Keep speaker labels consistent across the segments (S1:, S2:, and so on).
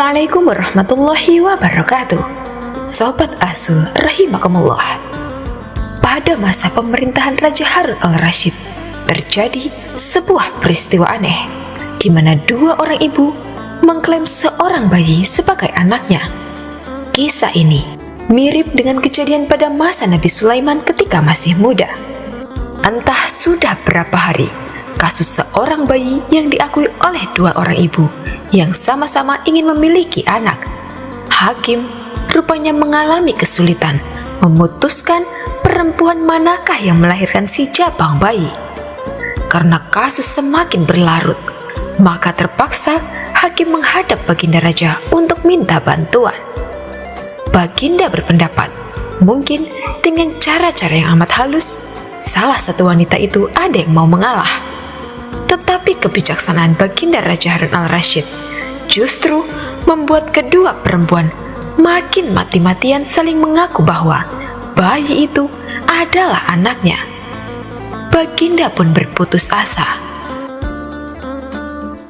S1: Assalamualaikum warahmatullahi wabarakatuh. Sobat Asul rahimakumullah. Pada masa pemerintahan Raja Harun al-Rasyid terjadi sebuah peristiwa aneh di mana dua orang ibu mengklaim seorang bayi sebagai anaknya. Kisah ini mirip dengan kejadian pada masa Nabi Sulaiman ketika masih muda. Entah sudah berapa hari kasus seorang bayi yang diakui oleh dua orang ibu yang sama-sama ingin memiliki anak. Hakim rupanya mengalami kesulitan memutuskan perempuan manakah yang melahirkan si jabang bayi. Karena kasus semakin berlarut, maka terpaksa hakim menghadap Baginda Raja untuk minta bantuan. Baginda berpendapat, mungkin dengan cara-cara yang amat halus, salah satu wanita itu ada yang mau mengalah. Tetapi kebijaksanaan Baginda Raja Harun al-Rasyid justru membuat kedua perempuan makin mati-matian saling mengaku bahwa bayi itu adalah anaknya. Baginda pun berputus asa.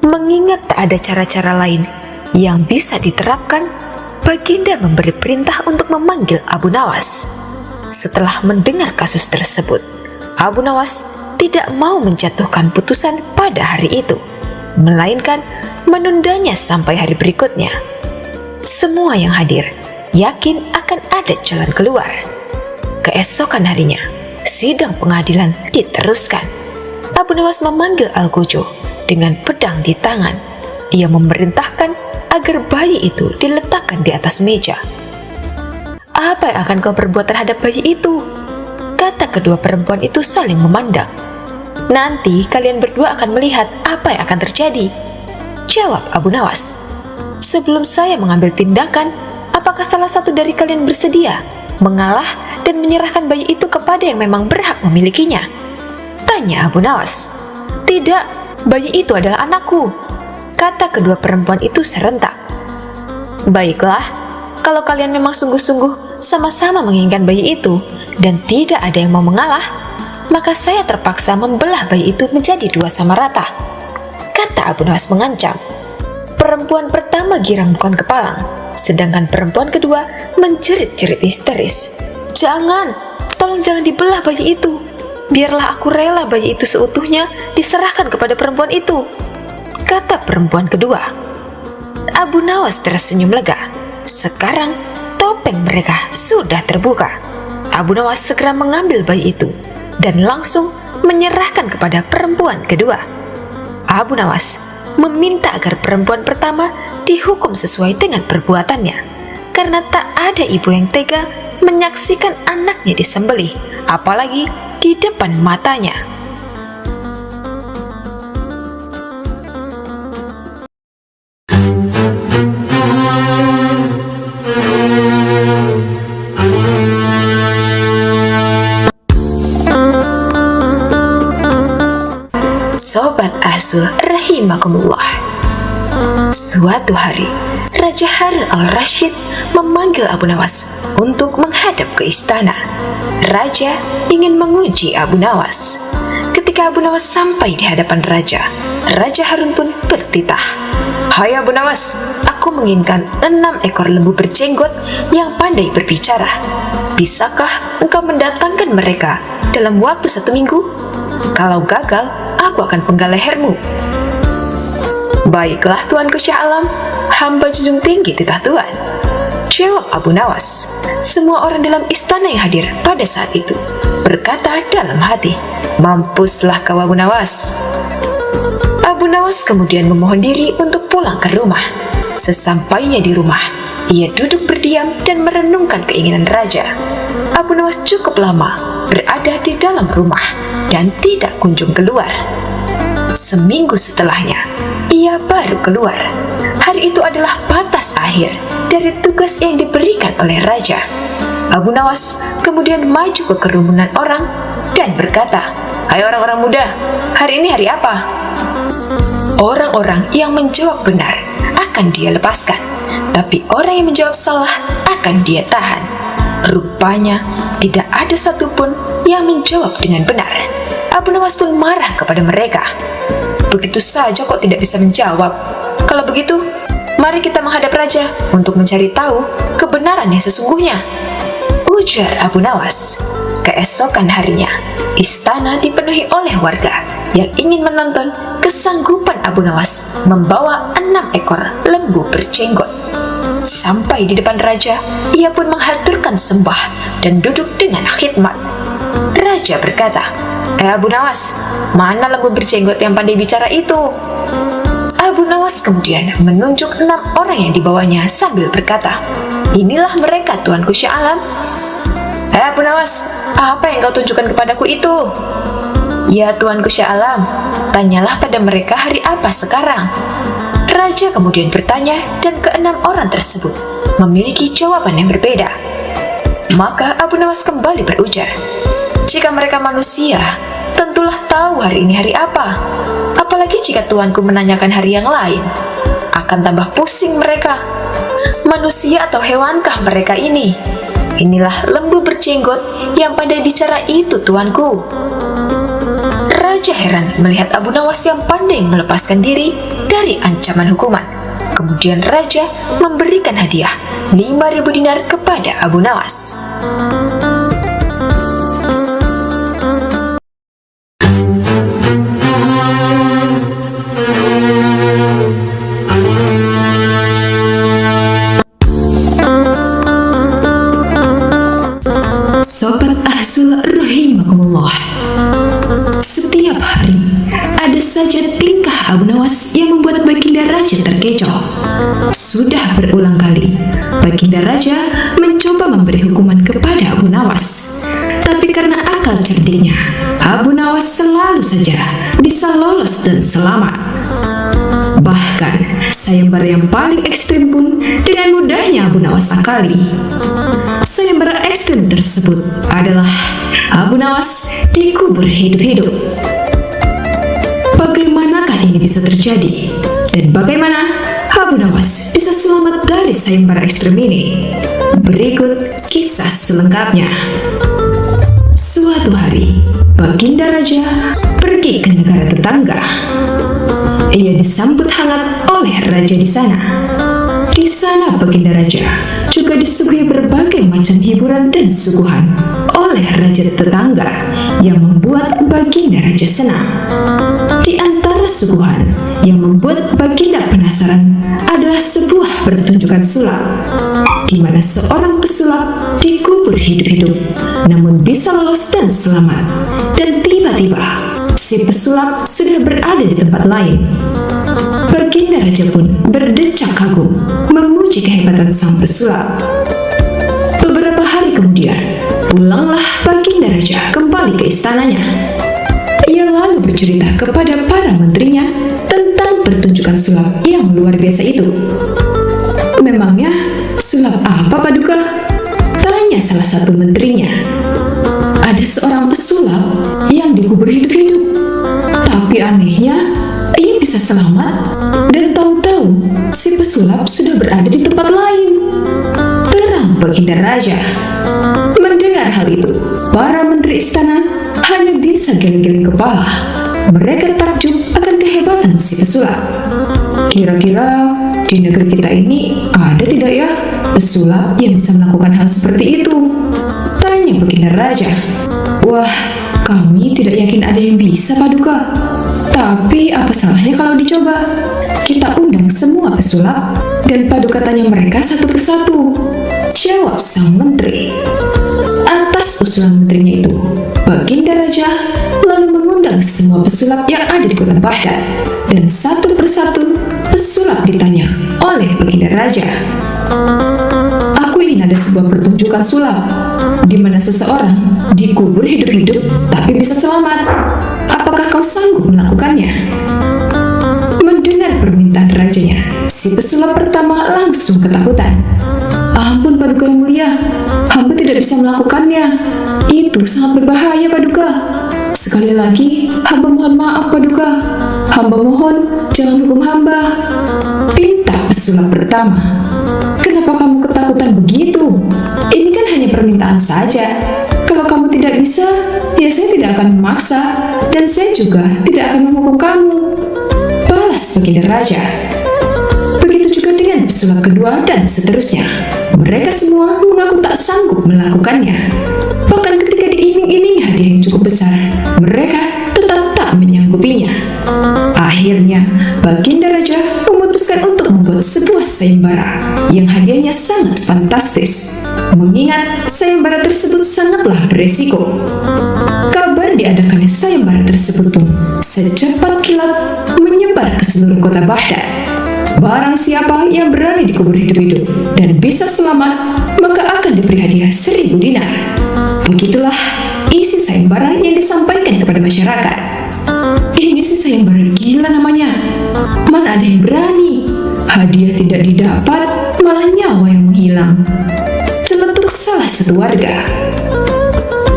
S1: Mengingat tak ada cara-cara lain yang bisa diterapkan, Baginda memberi perintah untuk memanggil Abu Nawas. Setelah mendengar kasus tersebut, Abu Nawas tidak mau menjatuhkan putusan pada hari itu, melainkan menundanya sampai hari berikutnya. Semua yang hadir yakin akan ada jalan keluar. Keesokan harinya, sidang pengadilan diteruskan. Abu Nawas memanggil Al-Gojo dengan pedang di tangan. Ia memerintahkan agar bayi itu diletakkan di atas meja. "Apa yang akan kau perbuat terhadap bayi itu?" kata kedua perempuan itu saling memandang. "Nanti kalian berdua akan melihat apa yang akan terjadi," jawab Abu Nawas. "Sebelum saya mengambil tindakan, apakah salah satu dari kalian bersedia mengalah dan menyerahkan bayi itu kepada yang memang berhak memilikinya?" tanya Abu Nawas. "Tidak, bayi itu adalah anakku," kata kedua perempuan itu serentak. "Baiklah, kalau kalian memang sungguh-sungguh sama-sama menginginkan bayi itu dan tidak ada yang mau mengalah, maka saya terpaksa membelah bayi itu menjadi dua sama rata," kata Abu Nawas mengancam. Perempuan pertama girang bukan kepalang, sedangkan perempuan kedua menjerit-jerit histeris. "Jangan, tolong jangan dibelah bayi itu. Biarlah aku rela bayi itu seutuhnya diserahkan kepada perempuan itu," kata perempuan kedua. Abu Nawas tersenyum lega. Sekarang topeng mereka sudah terbuka. Abu Nawas segera mengambil bayi itu dan langsung menyerahkan kepada perempuan kedua. Abu Nawas meminta agar perempuan pertama dihukum sesuai dengan perbuatannya, karena tak ada ibu yang tega menyaksikan anaknya disembelih, apalagi di depan matanya. Sobat Asul rahimakumullah. Suatu hari, Raja Harun al-Rasyid memanggil Abu Nawas untuk menghadap ke istana. Raja ingin menguji Abu Nawas. Ketika Abu Nawas sampai di hadapan Raja, Raja Harun pun bertitah, "Hai Abu Nawas, aku menginginkan 6 ekor lembu berjenggot yang pandai berbicara. Bisakah engkau mendatangkan mereka dalam waktu 1 minggu? Kalau gagal, aku akan penggal lehermu." "Baiklah Tuanku Syah Alam, hamba junjung tinggi titah Tuan," jawab Abu Nawas. Semua orang dalam istana yang hadir pada saat itu berkata dalam hati, "Mampuslah kau Abu Nawas." Abu Nawas kemudian memohon diri untuk pulang ke rumah. Sesampainya di rumah, ia duduk berdiam dan merenungkan keinginan raja. Abu Nawas cukup lama berada di dalam rumah dan tidak kunjung keluar. Seminggu setelahnya, ia baru keluar. Hari itu adalah batas akhir dari tugas yang diberikan oleh raja. Abu Nawas kemudian maju ke kerumunan orang dan berkata, "Hai orang-orang muda, hari ini hari apa?" Orang-orang yang menjawab benar akan dia lepaskan, tapi orang yang menjawab salah akan dia tahan. Rupanya tidak ada satupun yang menjawab dengan benar. Abu Nawas pun marah kepada mereka. "Begitu saja kok tidak bisa menjawab? Kalau begitu, Mari kita menghadap raja untuk mencari tahu kebenaran yang sesungguhnya, ujar Abu Nawas. Keesokan harinya, istana dipenuhi oleh warga yang ingin menonton kesanggupan Abu Nawas membawa 6 ekor lembu berjenggot. Sampai di depan raja, ia pun menghaturkan sembah dan duduk dengan khidmat. Raja berkata, Abu Nawas, mana lembu berjenggot yang pandai bicara itu? Abu Nawas kemudian menunjuk 6 orang yang dibawanya sambil berkata, inilah mereka Tuanku Syah Alam. Abu Nawas, apa yang kau tunjukkan kepadaku itu? Ya Tuanku Syah Alam, tanyalah pada mereka hari apa sekarang. Raja kemudian bertanya dan ke-6 orang tersebut memiliki jawaban yang berbeda. Maka Abu Nawas kembali berujar, jika mereka manusia, tentulah tahu hari ini hari apa. Apalagi jika tuanku menanyakan hari yang lain, akan tambah pusing mereka. Manusia atau hewankah mereka ini? Inilah lembu berjenggot yang pandai bicara itu, tuanku. Raja heran melihat Abu Nawas yang pandai melepaskan diri dari ancaman hukuman. Kemudian raja memberikan hadiah 5.000 dinar kepada Abu Nawas.
S2: Sobat Ahzul rahimakumullah, setiap hari ada saja tingkah Abu Nawas yang membuat Baginda Raja terkecoh. Sudah berulang kali Baginda Raja mencoba memberi hukuman kepada Abu Nawas, tapi karena akal cerdiknya, Abu Nawas selalu saja bisa lolos dan selamat. Bahkan sayembara yang paling ekstrim pun dengan mudahnya Abu Nawas akali. Sayembara ekstrim tersebut adalah Abu Nawas dikubur hidup-hidup. Bagaimanakah ini bisa terjadi? Dan bagaimana Abu Nawas bisa selamat dari sayembara ekstrim ini? Berikut kisah selengkapnya. Suatu hari, Baginda Raja pergi ke negara tetangga. Ia disambut hangat oleh raja di sana. Di sana Baginda Raja juga disuguhi berbagai macam hiburan dan suguhan oleh raja tetangga yang membuat Baginda Raja senang. Di antara suguhan yang membuat Baginda penasaran adalah sebuah pertunjukan sulap, di mana seorang pesulap dikubur hidup-hidup namun bisa lolos dan selamat. Dan tiba-tiba si pesulap sudah berada di tempat lain. Baginda Raja pun berdecak kagum memuji kehebatan sang pesulap. Beberapa hari kemudian, pulanglah Baginda Raja kembali ke istananya. Ia lalu bercerita kepada para menterinya tentang pertunjukan sulap yang luar biasa itu. Memangnya sulap apa, Paduka? Tanya salah satu menterinya. Ada seorang pesulap yang dikubur hidup-hidup, tapi anehnya ia bisa selamat dan tahu-tahu si pesulap sudah berada di tempat lain, terang Baginda Raja. Mendengar hal itu, para menteri istana hanya bisa geleng-geleng kepala. Mereka takjub akan kehebatan si pesulap. Kira-kira di negeri kita ini ada tidak ya pesulap yang bisa melakukan hal seperti itu? Tanya Baginda Raja. Wah, kami tidak yakin ada yang bisa, Paduka. Tapi apa salahnya kalau dicoba? Kita undang semua pesulap dan Paduka tanya mereka satu persatu, jawab sang menteri. Atas usulan menterinya itu, Baginda Raja lalu mengundang semua pesulap yang ada di kota Baghdad, dan satu persatu pesulap ditanya oleh Baginda Raja. Aku ingin ada sebuah pertunjukan sulap di mana seseorang dikubur hidup-hidup tapi bisa selamat. Apakah kau sanggup melakukannya? Mendengar permintaan rajanya, si pesulap pertama langsung ketakutan. Ampun Paduka yang mulia, hamba tidak bisa melakukannya. Itu sangat berbahaya, Paduka. Sekali lagi, hamba mohon maaf, Paduka. Hamba mohon, jangan hukum hamba. Pinta pesulap pertama. Kenapa kamu ketakutan begitu? Ini kan hanya permintaan saja. Kalau kamu tidak bisa, ya saya tidak akan memaksa, dan saya juga tidak akan menghukum kamu. Balas Baginda Raja. Begitu juga dengan sulap kedua, dan seterusnya. Mereka semua mengaku tak sanggup melakukannya. Bahkan ketika diiming-imingi hadiah yang cukup besar, mereka tetap tak menyanggupinya. Akhirnya, Baginda Raja memutuskan untuk membuat sebuah sayembara yang hadiahnya sangat fantastis. Mengingat sayembara tersebut sangatlah beresiko. Kabar diadakannya sayembara tersebut pun secepat kilat menyebar ke seluruh kota Baghdad. Barang siapa yang berani dikubur hidup-hidup dan bisa selamat, maka akan diberi hadiah 1000 dinar. Begitulah isi sayembara yang disampaikan kepada masyarakat. Ini sih sayembara gila namanya. Mana ada yang berani? Hadiah tidak didapat, malah nyawa yang menghilang. Celetuk salah satu warga.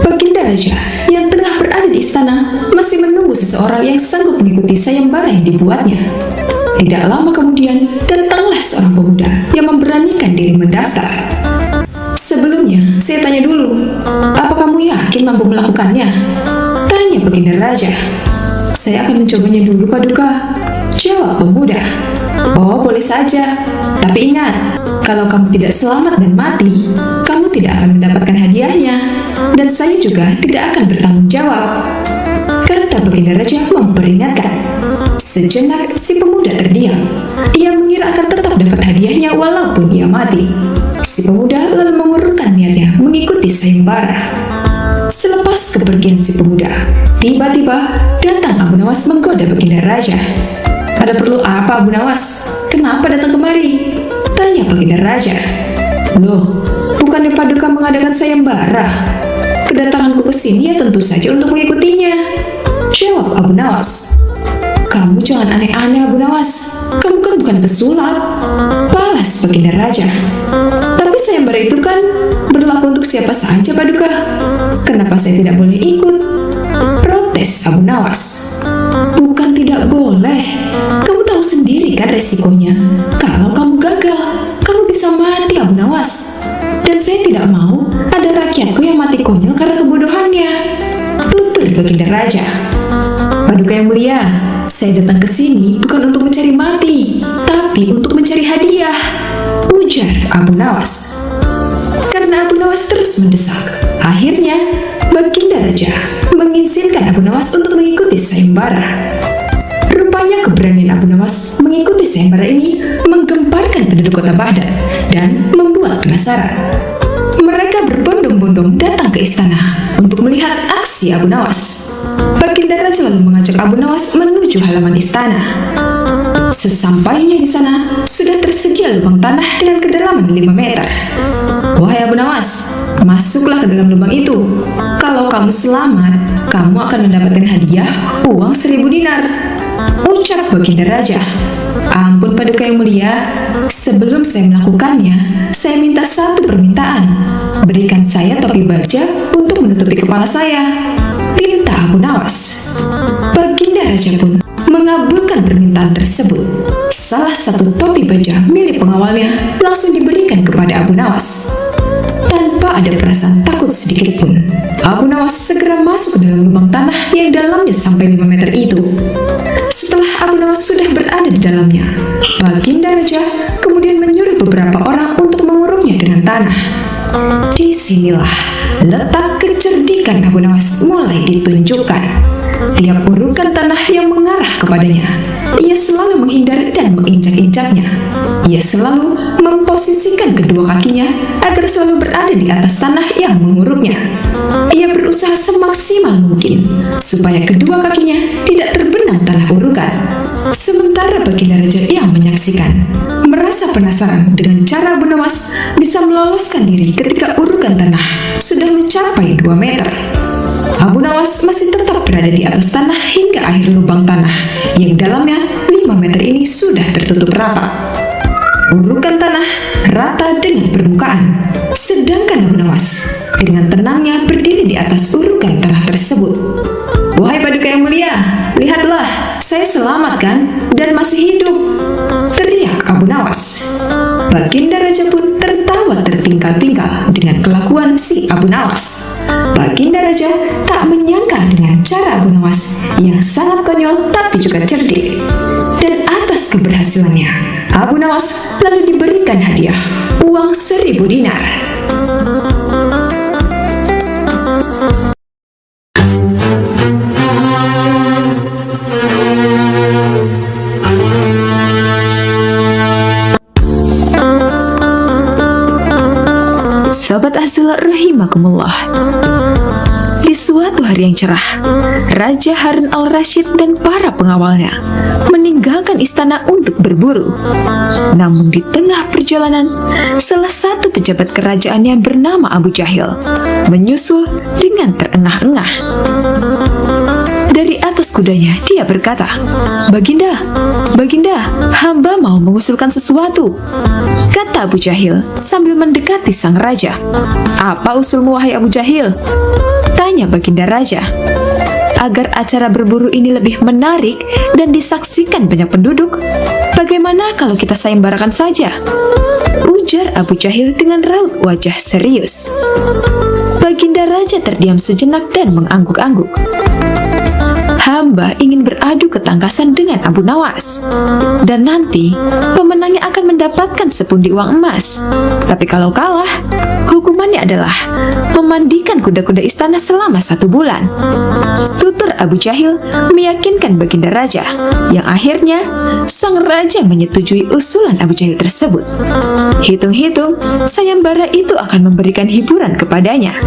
S2: Baginda Raja yang tengah berada di istana masih menunggu seseorang yang sanggup mengikuti sayembara yang dibuatnya. Tidak lama kemudian, datanglah seorang pemuda yang memberanikan diri mendaftar. Sebelumnya, saya tanya dulu, apa kamu yakin mampu melakukannya? Tanya Baginda Raja. Saya akan mencobanya dulu, Paduka, jawab pemuda. Oh, boleh saja. Tapi ingat, kalau kamu tidak selamat dan mati, kamu tidak akan mendapatkan hadiahnya. Dan saya juga tidak akan bertanggung jawab, kata Baginda Raja memperingatkan. Sejenak si pemuda terdiam. Ia mengira akan tetap dapat hadiahnya walaupun ia mati. Si pemuda lalu mengurungkan niatnya mengikuti sayembara. Selepas kepergian si pemuda, tiba-tiba datang Abu Nawas menggoda Baginda Raja. Ada perlu apa, Abu Nawas? Kenapa datang kemari? Tanya Baginda Raja. Loh, bukannya Paduka mengadakan sayembara? Kedatanganku ke sini ya tentu saja untuk mengikutinya, jawab Abu Nawas. Kamu jangan aneh-aneh, Abu Nawas. Kamu kan bukan pesulap, balas Baginda Raja. Tapi sayembara itu kan berlaku untuk siapa saja, Paduka. Kenapa saya tidak boleh ikut? Protes Abu Nawas. Bukan tidak boleh. Kamu tahu sendiri kan resikonya. Kalau kamu gagal, kamu bisa mati, Abu Nawas. Dan saya tidak mau ada rakyatku yang mati konyol karena kebodohannya, tutur Baginda Raja. Paduka yang mulia, saya datang ke sini bukan untuk mencari mati, tapi untuk mencari hadiah, ujar Abu Nawas. Karena Abu Nawas terus mendesak, akhirnya Baginda Raja mengizinkan Abu Nawas untuk mengikuti sayembara. Rupanya keberanian Abu Nawas mengikuti sayembara ini menggemparkan penduduk kota Baghdad dan membuat penasaran. Mereka berbondong-bondong datang ke istana untuk melihat aksi Abu Nawas. Baginda Raja lalu mengajak Abu Nawas menuju halaman istana. Sesampainya di sana, sudah tersedia lubang tanah dengan kedalaman 5 meter. Wahai Abu Nawas, masuklah ke dalam lubang itu. Kalau kamu selamat, kamu akan mendapatkan hadiah uang 1000 dinar, ucap Baginda Raja. Ampun Paduka yang mulia, sebelum saya melakukannya, saya minta satu permintaan. Berikan saya topi baja untuk menutupi kepala saya, pinta Abu Nawas. Baginda Raja pun mengabulkan permintaan tersebut. Salah satu topi baja milik pengawalnya langsung diberikan kepada Abu Nawas. Tanpa ada perasaan takut sedikit pun, Abu Nawas segera masuk ke dalam lubang tanah yang dalamnya sampai 5 meter itu. Setelah Abu Nawas sudah berada di dalamnya, Baginda Raja kemudian menyuruh beberapa orang untuk menguruknya dengan tanah. Disinilah letak kecerdikan Abu Nawas mulai ditunjukkan. Tiap urukan tanah yang mengarah kepadanya, ia selalu menghindar dan menginjak-injaknya. Ia selalu memposisikan kedua kakinya agar selalu berada di atas tanah yang menguruknya. Ia berusaha semaksimal mungkin supaya kedua kakinya tidak terbenam tanah urukan. Sementara Baginda Raja yang menyaksikan merasa penasaran dengan cara Abu Nawas bisa meloloskan diri ketika urukan tanah sudah mencapai 2 meter. Abu Nawas masih tetap berada di atas tanah hingga akhir lubang tanah yang dalamnya 5 meter ini sudah tertutup rapat. Urukan tanah rata dengan permukaan, sedangkan Abu Nawas dengan tenangnya berdiri di atas urukan tanah tersebut. Wahai Paduka yang mulia, lihatlah, saya selamat kan dan masih hidup, teriak Abu Nawas. Baginda Raja pun tertawa terpingkal-pingkal dengan kelakuan si Abu Nawas. Baginda Raja tak menyangka dengan cara Abu Nawas yang sangat konyol tapi juga cerdik. Dan atas keberhasilannya, Abu Nawas lalu diberi hadiah uang 1.000 dinar. Sobat Azul rahimakumullah. Di suatu hari yang cerah, Raja Harun al-Rasyid dan para pengawalnya meninggalkan istana untuk berburu. Namun di tengah perjalanan, salah satu pejabat kerajaan yang bernama Abu Jahil menyusul dengan terengah-engah. Dari atas kudanya, dia berkata, Baginda, hamba mau mengusulkan sesuatu," kata Abu Jahil sambil mendekati sang raja. "Apa usulmu, wahai Abu Jahil?" tanya Baginda Raja. "Agar acara berburu ini lebih menarik dan disaksikan banyak penduduk, bagaimana kalau kita sayembarakan saja?" ujar Abu Jahil dengan raut wajah serius. Baginda Raja terdiam sejenak dan mengangguk-angguk. "Hamba ingin beradu ketangkasan dengan Abu Nawas, dan nanti pemenangnya akan mendapatkan sepundi uang emas. Tapi kalau kalah, hukumannya adalah memandikan kuda-kuda istana selama 1 bulan." Tutur Abu Jahil meyakinkan Baginda Raja, yang akhirnya sang raja menyetujui usulan Abu Jahil tersebut. Hitung-hitung, sayembara itu akan memberikan hiburan kepadanya.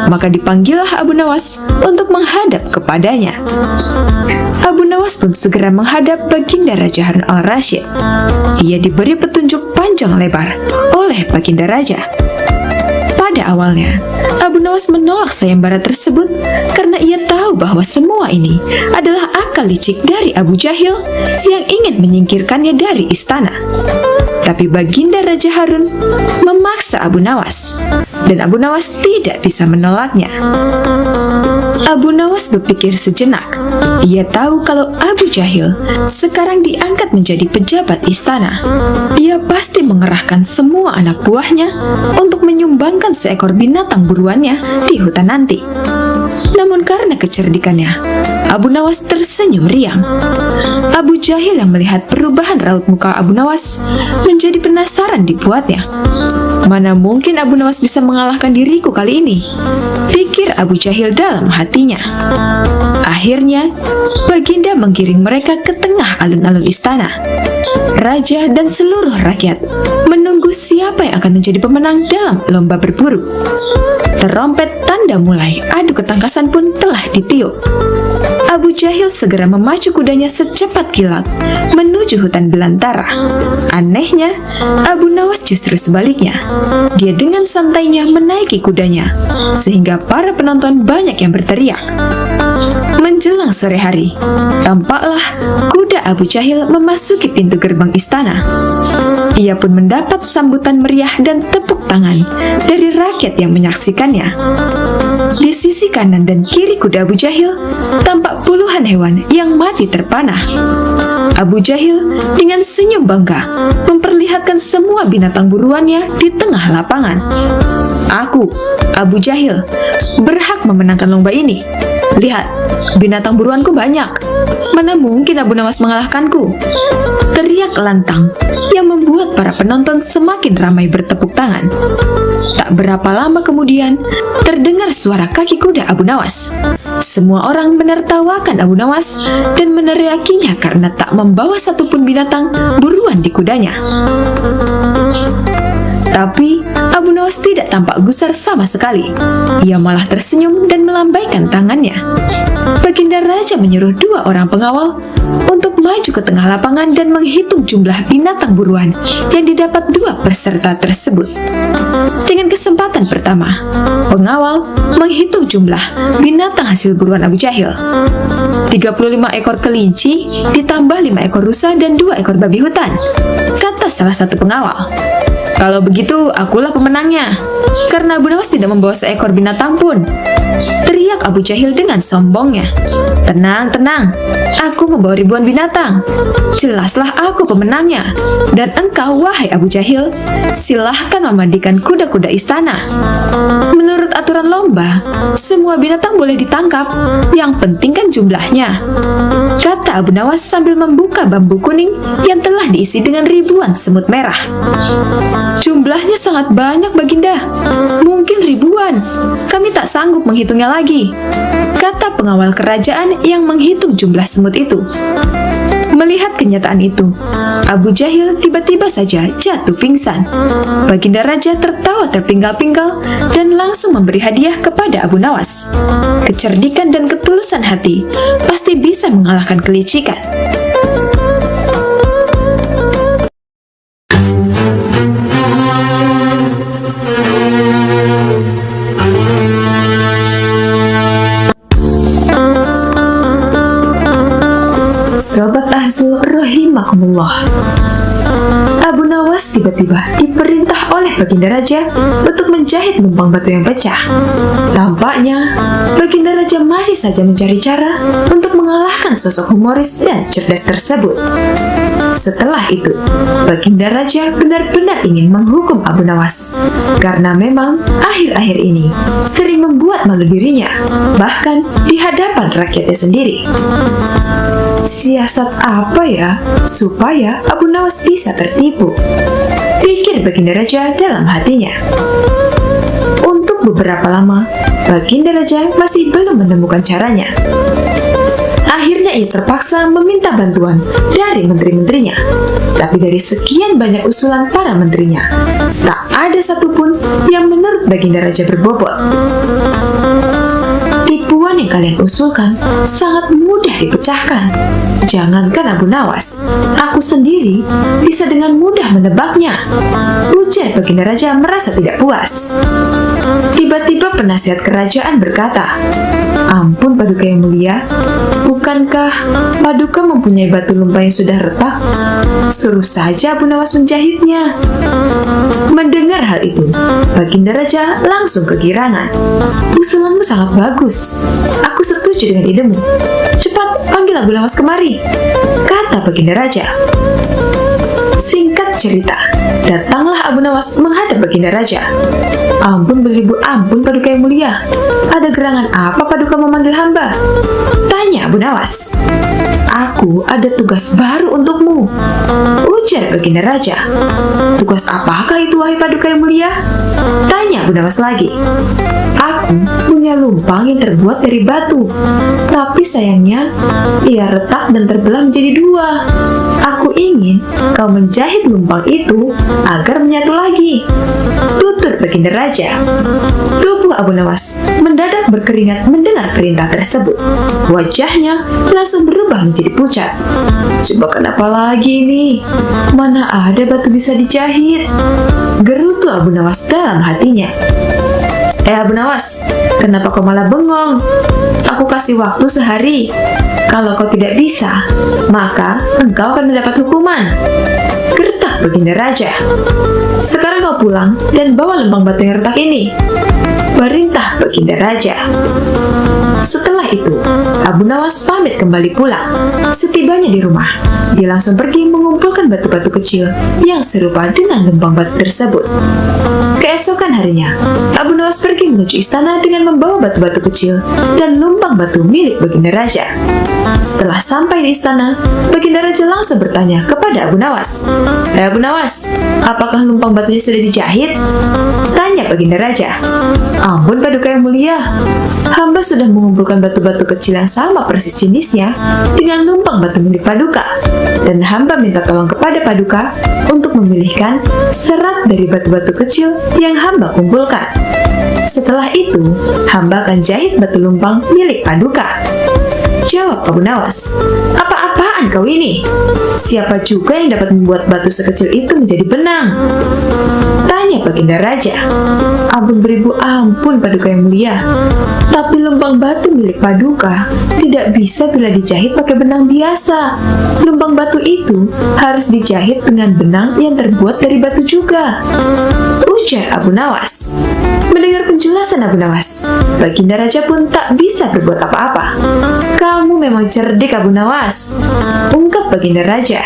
S2: Maka dipanggillah Abu Nawas untuk menghadap kepadanya. Abu Nawas pun segera menghadap Baginda Raja Harun al-Rasyid. Ia diberi petunjuk panjang lebar oleh Baginda Raja. Pada awalnya, Abu Nawas menolak sayembara tersebut karena ia tahu bahwa semua ini adalah akal licik dari Abu Jahil yang ingin menyingkirkannya dari istana. Tapi Baginda Raja Harun memaksa Abu Nawas, dan Abu Nawas tidak bisa menolaknya. Abu Nawas berpikir sejenak. Ia tahu kalau Abu Jahil sekarang diangkat menjadi pejabat istana. Ia pasti mengerahkan semua anak buahnya untuk menyumbangkan seekor binatang buruannya di hutan nanti. Namun karena kecerdikannya, Abu Nawas tersenyum riang. Abu Jahil yang melihat perubahan raut muka Abu Nawas menjadi penasaran dibuatnya. "Mana mungkin Abu Nawas bisa mengalahkan diriku kali ini?" pikir Abu Jahil dalam hatinya. Akhirnya, Baginda menggiring mereka ke tengah alun-alun istana. Raja dan seluruh rakyat menunggu siapa yang akan menjadi pemenang dalam lomba berburu. Terompet tanda mulai adu ketangkasan pun telah ditiup. Abu Jahil segera memacu kudanya secepat kilat menuju hutan belantara. Anehnya, Abu Nawas justru sebaliknya. Dia dengan santainya menaiki kudanya, sehingga para penonton banyak yang berteriak. Menjelang sore hari, tampaklah kuda Abu Jahil memasuki pintu gerbang istana. Ia pun mendapat sambutan meriah dan tepuk tangan dari rakyat yang menyaksikannya. Di sisi kanan dan kiri kuda Abu Jahil tampak puluhan hewan yang mati terpanah. Abu Jahil dengan senyum bangga memperlihatkan semua binatang buruannya di tengah lapangan. "Aku, Abu Jahil, berhak memenangkan lomba ini. Lihat, binatang buruanku banyak. Mana mungkin Abu Nawas mengalahkanku?" teriak lantang yang membuat para penonton semakin ramai bertepuk tangan. Tak berapa lama kemudian, terdengar suara kaki kuda Abu Nawas. Semua orang menertawakan Abu Nawas dan meneriakinya karena tak membawa satupun binatang buruan di kudanya. Tapi Abu Nawas tidak tampak gusar sama sekali. Ia malah tersenyum dan melambaikan tangannya. Baginda Raja menyuruh 2 orang pengawal untuk maju ke tengah lapangan dan menghitung jumlah binatang buruan yang didapat 2 peserta tersebut. Dengan kesempatan pertama, pengawal menghitung jumlah binatang hasil buruan Abu Jahil. 35 ekor kelinci ditambah 5 ekor rusa dan 2 ekor babi hutan, kata salah satu pengawal. "Kalau begitu, akulah pemenangnya, karena Abu Nawas tidak membawa seekor binatang pun," teriak Abu Jahil dengan sombongnya. Tenang, aku membawa ribuan binatang. Jelaslah aku pemenangnya. Dan engkau, wahai Abu Jahil, silahkan memandikan kuda-kuda istana. Menurut aturan lomba, Semua binatang boleh ditangkap, yang penting kan jumlahnya, kata Abu Nawas sambil membuka bambu kuning yang telah diisi dengan ribuan semut merah. Jumlahnya sangat banyak, Baginda. Mungkin ribuan. Kami tak sanggup menghitungnya lagi, kata pengawal kerajaan yang menghitung jumlah semut itu. Melihat kenyataan itu, Abu Jahil tiba-tiba saja jatuh pingsan. Baginda Raja tertawa terpinggal-pinggal dan langsung memberi hadiah kepada Abu Nawas. Kecerdikan dan ketulusan hati pasti bisa mengalahkan kelicikan. Sobat Ahzul rahimakumullah, Abu Nawas tiba-tiba diperintah oleh Baginda Raja untuk menjahit lumpang batu yang pecah. Tampaknya Baginda Raja masih saja mencari cara untuk mengalahkan sosok humoris dan cerdas tersebut. Setelah itu, Baginda Raja benar-benar ingin menghukum Abu Nawas karena memang akhir-akhir ini sering membuat malu dirinya, bahkan di hadapan rakyatnya sendiri. Siasat apa ya supaya Abu Nawas bisa tertipu? Pikir Baginda Raja dalam hatinya. Untuk beberapa lama, Baginda Raja masih belum menemukan caranya. Akhirnya ia terpaksa meminta bantuan dari menteri-menterinya. Tapi dari sekian banyak usulan para menterinya, tak ada satupun yang menurut Baginda Raja berbobot. Tipuan yang kalian usulkan sangat mudah dipecahkan. Jangankan Abu Nawas, aku sendiri bisa dengan mudah menebaknya, ujar Baginda Raja merasa tidak puas. Tiba-tiba penasihat kerajaan berkata, "Ampun Paduka yang mulia, bukankah Paduka mempunyai batu lumpa yang sudah retak? Suruh saja Abu Nawas menjahitnya." Mendengar hal itu, Baginda Raja langsung kegirangan. "Usulanmu sangat bagus. Aku setuju dengan idemu. Cepat panggil Abu Nawas kemari," kata Baginda Raja. Singkat cerita, datanglah Abu Nawas menghadap Baginda Raja. "Ampun beribu, ampun Paduka yang mulia. Ada gerangan apa Paduka memanggil hamba?" tanya Abu Nawas. "Aku ada tugas baru untukmu," ujar Baginda Raja. "Tugas apakah itu wahai Paduka yang mulia?" tanya Abu Nawas lagi. "Aku punya lumpang yang terbuat dari batu, tapi sayangnya ia retak dan terbelah menjadi dua. Aku ingin kau menjahit lumpang itu agar menyatu lagi," tutur Baginda Raja. Tubuh Abu Nawas mendadak berkeringat mendengar perintah tersebut. Wajahnya langsung berubah menjadi pucat. "Coba kenapa lagi ini? Mana ada batu bisa dijahit?" gerutu Abu Nawas dalam hatinya. Abu Nawas, kenapa kau malah bengong? Aku kasih waktu sehari. Kalau kau tidak bisa, maka engkau akan mendapat hukuman," gertak Baginda Raja. "Sekarang kau pulang dan bawa lempang batu yang retak ini," perintah Baginda Raja. Setelah itu, Abu Nawas pamit kembali pulang. Setibanya di rumah, dia langsung pergi mengumpulkan batu-batu kecil yang serupa dengan lempang batu tersebut. Keesokan harinya, Abu Nawas pergi menuju istana dengan membawa batu-batu kecil dan lumpang batu milik Baginda Raja. Setelah sampai di istana, Baginda Raja langsung bertanya kepada Abu Nawas. "Abu Nawas, apakah lumpang batunya sudah dijahit?" tanya Baginda Raja. "Ampun Paduka yang mulia, hamba sudah mengumpulkan batu-batu kecil yang sama persis jenisnya dengan lumpang batu milik Paduka, dan hamba minta tolong kepada Paduka untuk memilihkan serat dari batu-batu kecil yang hamba kumpulkan. Setelah itu, hamba akan jahit batu lumpang milik Paduka," jawab Abu Nawas. "Apa-apaan kau ini? Siapa juga yang dapat membuat batu sekecil itu menjadi benang?" tanya Baginda Raja. "Ampun beribu, ampun Paduka yang mulia. Tapi lumpang batu milik Paduka tidak bisa bila dijahit pakai benang biasa. Lumpang batu itu harus dijahit dengan benang yang terbuat dari batu juga," ujar Abu Nawas. Mendengar penjelasan Abu Nawas, Baginda Raja pun tak bisa berbuat apa-apa. "Kamu memang cerdik Abu Nawas," ungkap Baginda Raja.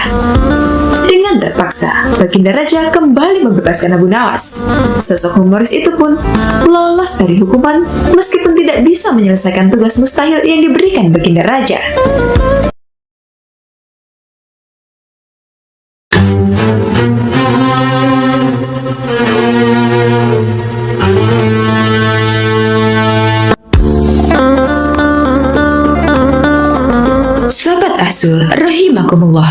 S2: Dengan terpaksa, Baginda Raja kembali membebaskan Abu Nawas. Sosok humoris itu pun lolos bebas dari hukuman meskipun tidak bisa menyelesaikan tugas mustahil yang diberikan Baginda Raja. Sobat Asul rahimakumullah.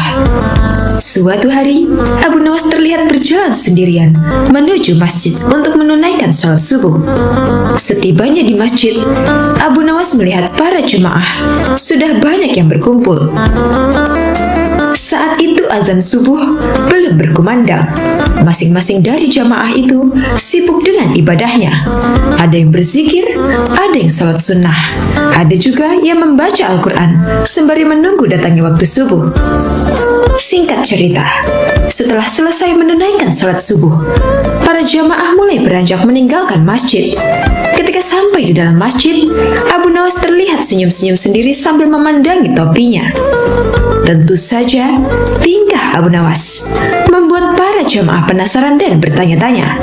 S2: Suatu hari, Abu Nawas terlihat berjalan sendirian menuju masjid untuk menunaikan sholat subuh. Setibanya di masjid, Abu Nawas melihat para jemaah sudah banyak yang berkumpul. Saat itu azan subuh belum berkumandang. Masing-masing dari jamaah itu sibuk dengan ibadahnya. Ada yang berzikir, ada yang sholat sunnah, ada juga yang membaca Al-Quran sembari menunggu datangnya waktu subuh. Singkat cerita, setelah selesai menunaikan sholat subuh, para jamaah mulai beranjak meninggalkan masjid. Ketika sampai di dalam masjid, Abu Nawas terlihat senyum-senyum sendiri sambil memandangi topinya. Tentu saja, tingkah Abu Nawas membuat para jamaah penasaran dan bertanya-tanya.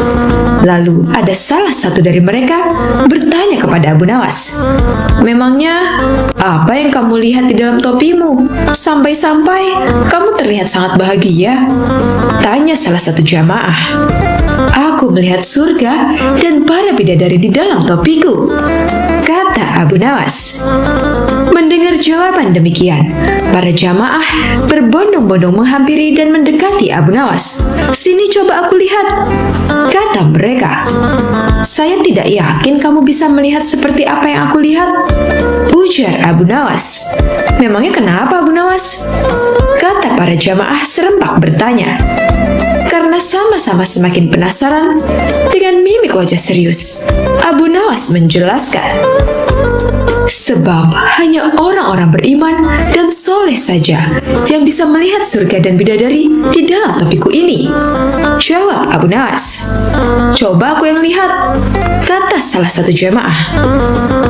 S2: Lalu ada salah satu dari mereka bertanya kepada Abu Nawas, "Memangnya apa yang kamu lihat di dalam topimu? Sampai-sampai kamu terlihat sangat bahagia?" Tanya salah satu jamaah. "Aku melihat surga dan para bidadari di dalam topiku," kata Abu Nawas. Mendengar jawaban demikian, para jamaah berbondong-bondong menghampiri dan mendekati Abu Nawas. "Sini coba aku lihat," kata mereka. "Saya tidak yakin kamu bisa melihat seperti apa yang aku lihat," ujar Abu Nawas. "Memangnya kenapa Abu Nawas?" kata para jamaah serempak bertanya. Karena sama-sama semakin penasaran, dengan mimik wajah serius, Abu Nawas menjelaskan, "Sebab hanya orang-orang beriman dan soleh saja yang bisa melihat surga dan bidadari di dalam topiku ini," jawab Abu Nawas. "Coba aku yang lihat," kata salah satu jamaah.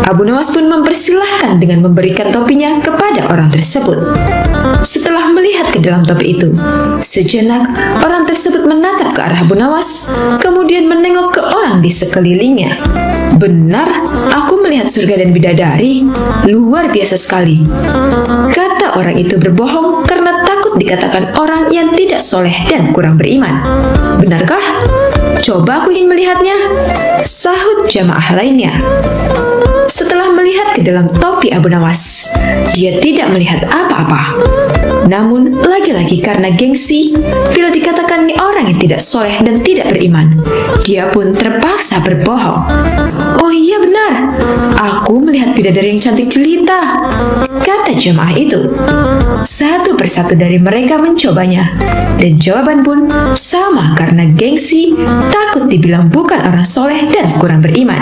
S2: Abu Nawas pun mempersilahkan dengan memberikan topinya kepada orang tersebut. Setelah melihat ke dalam topi itu, sejenak orang tersebut menatap ke arah Abu Nawas, kemudian menengok ke orang di sekelilingnya. "Benar, aku melihat surga dan bidadari. Luar biasa sekali," kata orang itu berbohong karena takut dikatakan orang yang tidak soleh dan kurang beriman. "Benarkah? Coba aku ingin melihatnya," sahut jamaah lainnya. Setelah melihat ke dalam topi Abu Nawas, dia tidak melihat apa-apa. Namun, lagi-lagi karena gengsi, bila dikatakan ini orang yang tidak soleh dan tidak beriman, dia pun terpaksa berbohong. "Oh iya benar, aku melihat bidadari yang cantik jelita," kata jemaah itu. Satu persatu dari mereka mencobanya, dan jawaban pun sama karena gengsi, takut dibilang bukan orang soleh dan kurang beriman.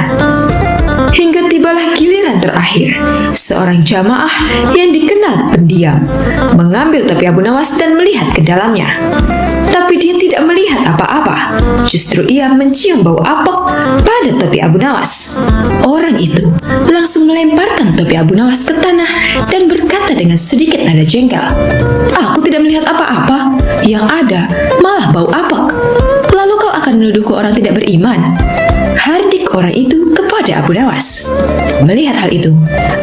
S2: Hingga tibalah giliran terakhir, seorang jamaah yang dikenal pendiam mengambil topi Abu Nawas dan melihat ke dalamnya. Tapi dia tidak melihat apa-apa, justru ia mencium bau apek pada topi Abu Nawas. Orang itu langsung melemparkan topi Abu Nawas ke tanah dan berkata dengan sedikit nada jengkel, "Aku tidak melihat apa-apa, yang ada malah bau apek. Lalu kau akan menuduhku orang tidak beriman?" Hardik orang itu kepada Abu Nawas. Melihat hal itu,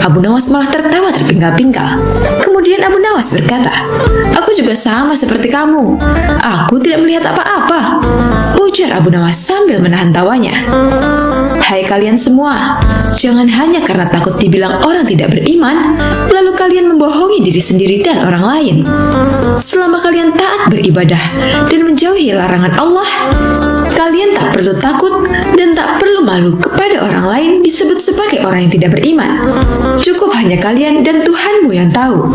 S2: Abu Nawas malah tertawa terpinggal-pinggal. Kemudian Abu Nawas berkata, "Aku juga sama seperti kamu. Aku tidak melihat apa-apa," ujar Abu Nawas sambil menahan tawanya. "Hai kalian semua, jangan hanya karena takut dibilang orang tidak beriman, lalu kalian membohongi diri sendiri dan orang lain. Selama kalian taat beribadah dan menjauhi larangan Allah, kalian tak perlu takut dan tak perlu malu kepada orang lain disebut sebagai orang yang tidak beriman. Cukup hanya kalian dan Tuhanmu yang tahu.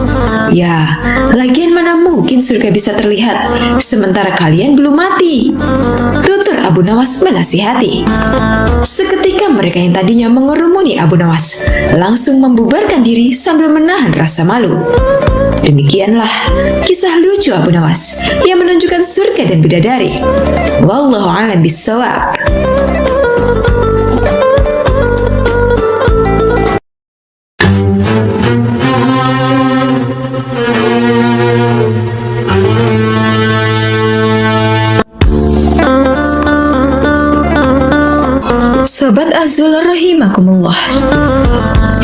S2: Ya, lagian mana mungkin surga bisa terlihat sementara kalian belum mati," tutur Abu Nawas menasihati. Seketika mereka yang tadinya mengerumuni Abu Nawas langsung membubarkan diri sambil menahan rasa malu. Demikianlah kisah lucu Abu Nawas yang menunjukkan surga dan bidadari. Wallahu a'lam bishawab. Sobat Sobat Azul rahimakumullah.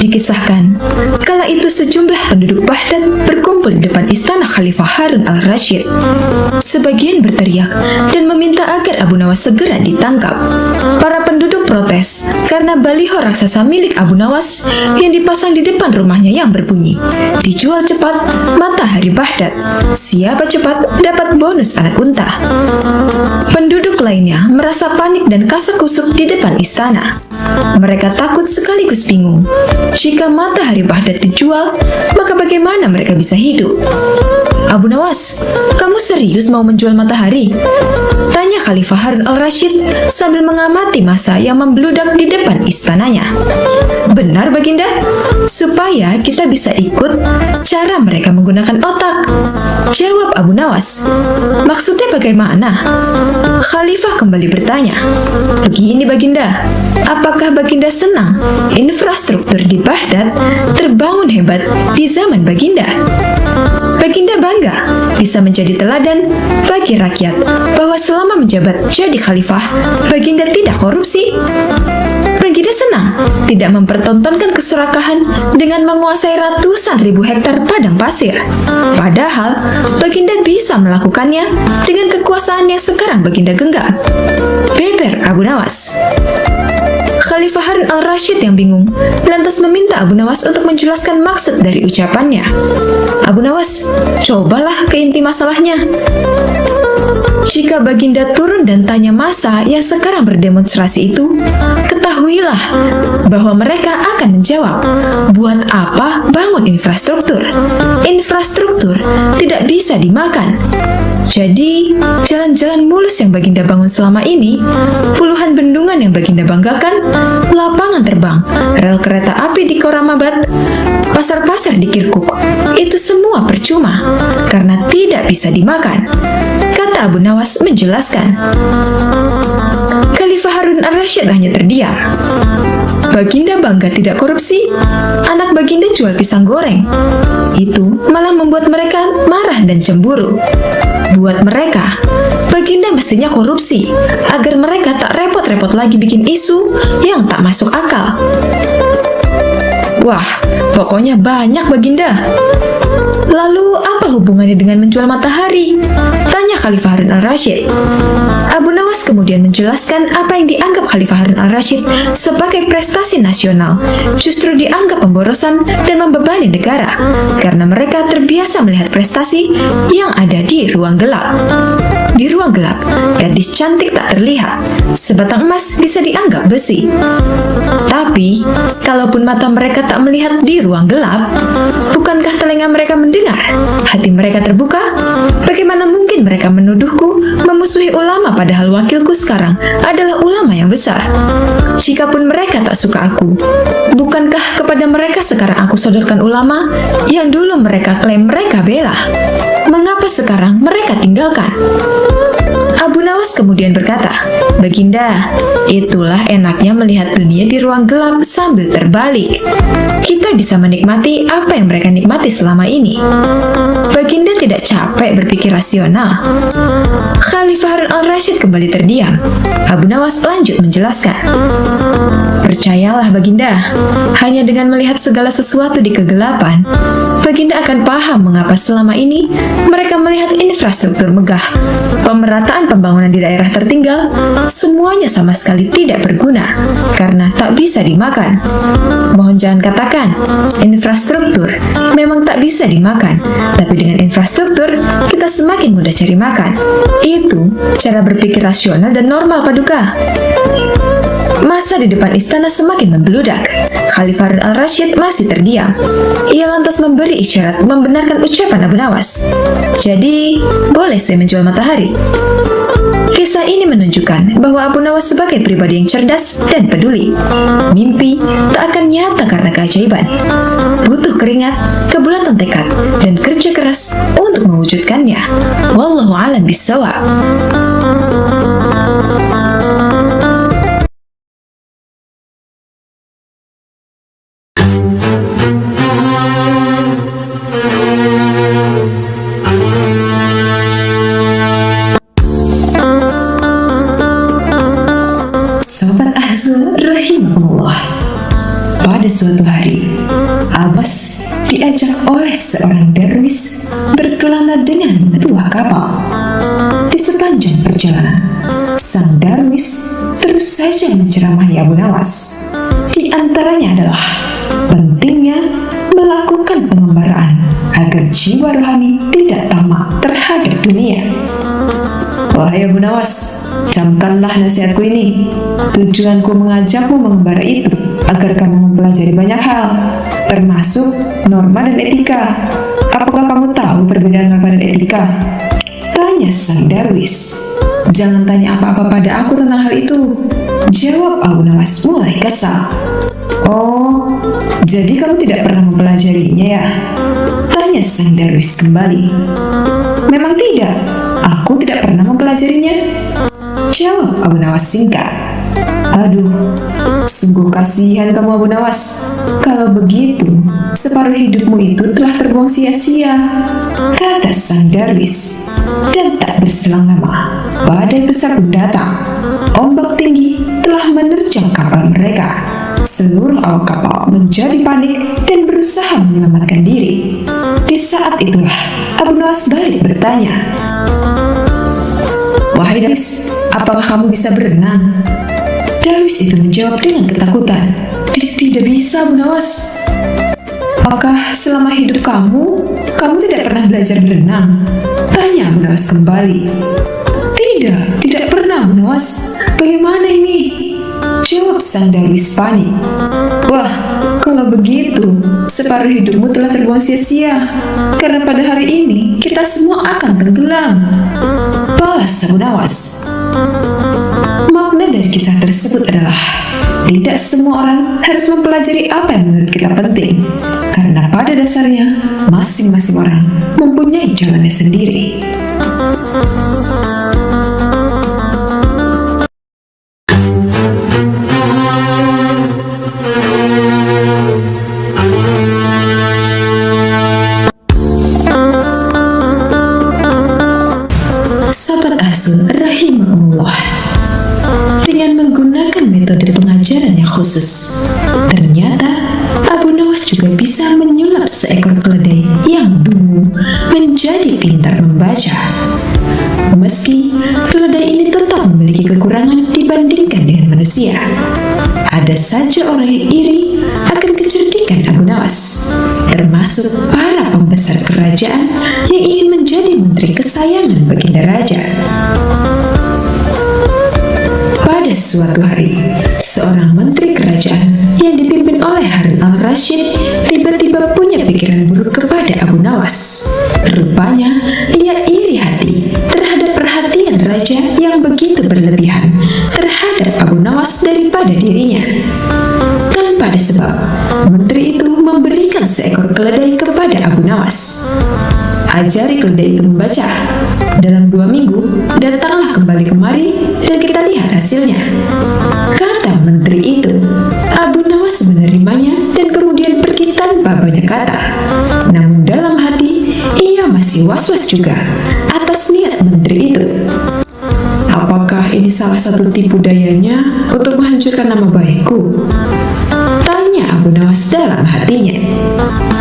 S2: Dikisahkan, kala itu sejumlah penduduk Baghdad berkumpul di depan istana Khalifah Harun al-Rasyid. Sebagian berteriak dan meminta agar Abu Nawas segera ditangkap. Para penduduk protes karena baliho raksasa milik Abu Nawas yang dipasang di depan rumahnya yang berbunyi, "Dijual cepat, matahari Baghdad. Siapa cepat dapat bonus anak unta." Penduduk lainnya merasa panik dan kasak-kusuk di depan istana. Mereka takut sekaligus bingung. Jika matahari Baghdad dijual, maka bagaimana mereka bisa hidup? "Abu Nawas, kamu serius mau menjual matahari?" tanya Khalifah Harun al-Rasyid sambil mengamati massa yang membludak di depan istananya. "Benar, Baginda, supaya kita bisa ikut cara mereka menggunakan otak," jawab Abu Nawas. "Maksudnya bagaimana?" Khalifah kembali bertanya. "Begini, Baginda, apakah Baginda senang infrastruktur di Baghdad terbangun hebat di zaman Baginda? Baginda bangga bisa menjadi teladan bagi rakyat bahwa selama menjabat jadi khalifah, Baginda tidak korupsi. Baginda senang tidak mempertontonkan keserakahan dengan menguasai ratusan ribu hektar padang pasir. Padahal, Baginda bisa melakukannya dengan kekuasaan yang sekarang Baginda genggam." Beber Abu Nawas. Khalifah Harun al-Rasyid yang bingung lantas meminta Abu Nawas untuk menjelaskan maksud dari ucapannya. "Abu Nawas, cobalah ke inti masalahnya. Jika Baginda turun dan tanya massa yang sekarang berdemonstrasi itu, ketahuilah bahwa mereka akan menjawab, 'Buat apa bangun infrastruktur? Infrastruktur tidak bisa dimakan.' Jadi, jalan-jalan mulus yang Baginda bangun selama ini, puluhan bendungan yang Baginda banggakan, lapangan terbang, rel kereta api di Koramabad, pasar-pasar di Kirkuk, itu semua percuma karena tidak bisa dimakan," kata Abu Nawas menjelaskan. Khalifah Harun al-Rasyid hanya terdiam. Baginda bangga tidak korupsi, anak Baginda jual pisang goreng. Itu malah membuat mereka marah dan cemburu. Buat mereka, Baginda mestinya korupsi agar mereka tak repot-repot lagi bikin isu yang tak masuk akal. Wah, pokoknya banyak Baginda. Lalu apa hubungannya dengan menjual matahari? Tanya Khalifah Harun al-Rasyid. Abu Nawas kemudian menjelaskan apa yang dianggap Khalifah Harun al-Rasyid sebagai prestasi nasional justru dianggap pemborosan dan membebani negara karena mereka terbiasa melihat prestasi yang ada di ruang gelap. Di ruang gelap, gadis cantik tak terlihat, sebatang emas bisa dianggap besi. Tapi, kalaupun mata mereka tak melihat di ruang gelap, bukankah telinga mereka mendengar? Hati mereka terbuka? Bagaimana mungkin mereka menuduhku memusuhi ulama padahal wakilku sekarang adalah ulama yang besar? Jikapun mereka tak suka aku, bukankah kepada mereka sekarang aku sodorkan ulama yang dulu mereka klaim mereka bela? Mengapa sekarang mereka tinggalkan? Abu Nawas kemudian berkata, "Baginda, itulah enaknya melihat dunia di ruang gelap sambil terbalik. Kita bisa menikmati apa yang mereka nikmati selama ini. Baginda tidak capek berpikir rasional." Khalifah Harun al-Rasyid kembali terdiam. Abu Nawas lanjut menjelaskan, "Percayalah Baginda, hanya dengan melihat segala sesuatu di kegelapan, Baginda akan paham mengapa selama ini mereka melihat infrastruktur megah, pemerataan pembangunan di daerah tertinggal, semuanya sama sekali tidak berguna karena tak bisa dimakan. Mohon jangan katakan, infrastruktur memang tak bisa dimakan, tapi dengan infrastruktur kita semakin mudah cari makan. Itu cara berpikir rasional dan normal Paduka." Masa di depan istana semakin membludak. Khalifah Harun al-Rasyid masih terdiam. Ia lantas memberi isyarat membenarkan ucapan Abu Nawas. "Jadi, boleh saya menjual matahari?" Kisah ini menunjukkan bahwa Abu Nawas sebagai pribadi yang cerdas dan peduli. Mimpi tak akan nyata karena keajaiban. Butuh keringat, kebulatan tekad, dan kerja keras untuk mewujudkannya. Wallahu a'lam bishawab. Sobat Azul rahimahullah. Pada suatu hari, Abbas diajak oleh seorang derwis berkelana dengan dua kapal. Di sepanjang perjalanan, sang derwis terus saja menceramahi Abu Nawas. Di antaranya adalah pentingnya melakukan pengembaraan agar jiwa rohani tidak tamak terhadap dunia. Wahai Abu Nawas, camkanlah nasihatku ini. Tujuanku mengajakmu mengembara itu agar kamu mempelajari banyak hal, termasuk norma dan etika. Apakah kamu tahu perbedaan norma dan etika? Tanya sang darwis. Jangan tanya apa-apa pada aku tentang hal itu, jawab Abu Nawas mulai kesal. Oh, jadi kamu tidak pernah mempelajarinya ya? Tanya sang darwis kembali. Memang tidak, aku tidak pernah mempelajarinya, jawab Abu Nawas singkat. Aduh, sungguh kasihan kamu Abu Nawas. Kalau begitu, separuh hidupmu itu telah terbuang sia-sia, kata sang darwis. Dan tak berselang lama, badai besar pun datang. Ombak tinggi telah menerjang kapal mereka. Seluruh awak kapal menjadi panik dan berusaha menyelamatkan diri. Di saat itulah Abu Nawas balik bertanya, wahai darwis, apakah kamu bisa berenang? Darwis itu menjawab dengan ketakutan, tidak bisa Abu Nawas. Apakah selama hidup kamu tidak pernah belajar berenang? Tanya Abu Nawas kembali. Tidak pernah Abu Nawas. Bagaimana ini? Jawab sang darwis panik. Wah, kalau begitu, separuh hidupmu telah terbuang sia-sia. Karena pada hari ini, kita semua akan tenggelam, balas Abu Nawas. Makna dari kisah tersebut adalah tidak semua orang harus mempelajari apa yang menurut kita penting, karena pada dasarnya masing-masing orang mempunyai jalannya sendiri. Sahabat Asun rahimahullah, dengan menggunakan metode pengajaran yang khusus, ternyata Abu Nawas juga bisa menyulap seekor keledai yang dungu menjadi pintar membaca. Meski keledai ini tetap memiliki kekurangan dibandingkan dengan manusia, ada saja orang yang iri akan kecerdikan Abu Nawas, termasuk para pembesar kerajaan yang ingin menjadi menteri kesayangan baginda raja. Pada suatu hari, seorang menteri kerajaan yang dipimpin oleh Harun al-Rashid tiba-tiba punya pikiran buruk kepada Abu Nawas. Rupanya, ia iri hati terhadap perhatian raja yang begitu berlebihan terhadap Abu Nawas daripada dirinya. Tanpa ada sebab, menteri itu memberikan seekor keledai kepada Abu Nawas. Ajari keledai itu membaca. Dalam 2 minggu, datanglah kembali kemari dan kita lihat hasilnya, kata menteri itu. Abu Nawas menerimanya dan kemudian pergi tanpa banyak kata. Namun dalam hati, ia masih was-was juga atas niat menteri itu. Apakah ini salah satu tipu dayanya untuk menghancurkan nama baikku? Tanya Abu Nawas dalam hatinya.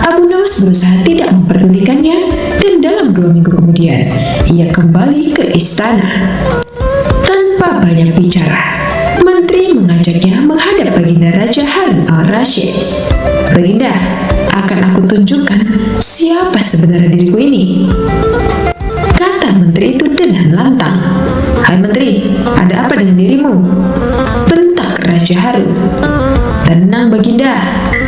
S2: Abu Nawas berusaha tidak memperdulikannya, dan dalam 2 minggu kemudian ia kembali ke istana. Tanpa banyak bicara, menteri mengajaknya menghadap baginda Raja Harun al-Rashid. Baginda, akan aku tunjukkan siapa sebenarnya diriku ini, kata menteri itu dengan lantang. Hai menteri, ada apa dengan dirimu? Bentak Raja Harun. Tenang baginda,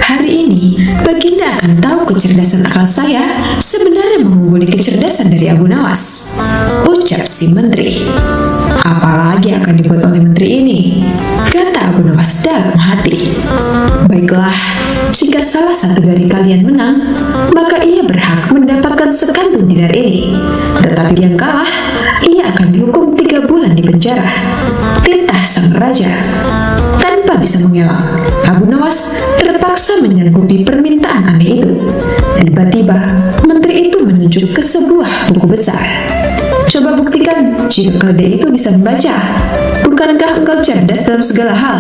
S2: hari ini baginda akan tahu kecerdasan akal saya sebenarnya mengungguli kecerdasan dari Abu Nawas, ucap si menteri. Apalagi akan dibuat oleh menteri ini, kata Abu Nawas dalam hati. Baiklah, jika salah satu dari kalian menang, maka ia berhak mendapatkan sekantung dinar ini. Tetapi yang kalah, ia akan dihukum 3 bulan di penjara, titah sang raja. Tanpa bisa mengelak, Abu Nawas terpaksa menyanggupi permintaan aneh itu. Tiba-tiba, menteri itu menunjuk ke sebuah buku besar. Coba buktikan jika keledai itu bisa membaca. Bukankah engkau cerdas dalam segala hal?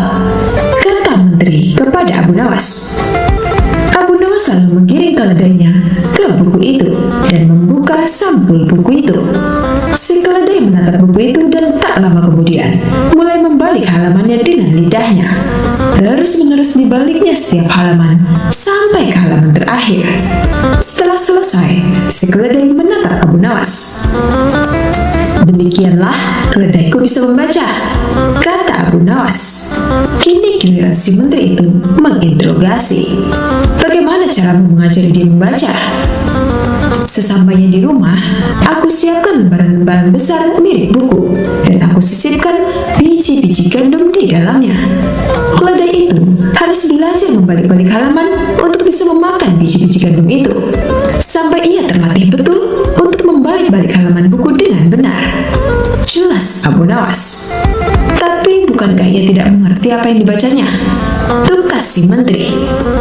S2: Kata menteri menteri kepada Abu Nawas. Abu Nawas lalu menggiring keledainya ke buku itu dan membuka sampul buku itu. Si keledai menatap buku itu dan tak lama kemudian mulai membalik halamannya dengan lidahnya. Terus-menerus dibaliknya setiap halaman sampai ke halaman terakhir. Setelah selesai, si keledai menatap Abu Nawas. "Demikianlah keledaiku bisa membaca," kata Abu Nawas. Kini giliran si menteri itu menginterogasi. "Bagaimana caramu mengajari dia membaca?" "Sesampainya di rumah, aku siapkan lembaran-lembaran besar mirip buku dan aku sisipkan biji-biji gandum di dalamnya. Keledai itu harus belajar membalik-balik halaman untuk bisa memakan biji-biji gandum itu sampai ia terlatih betul untuk membalik-balik halaman buku dengan benar," jelas Abu Nawas. Tapi bukankah ia tidak mengerti apa yang dibacanya? Tukas si menteri.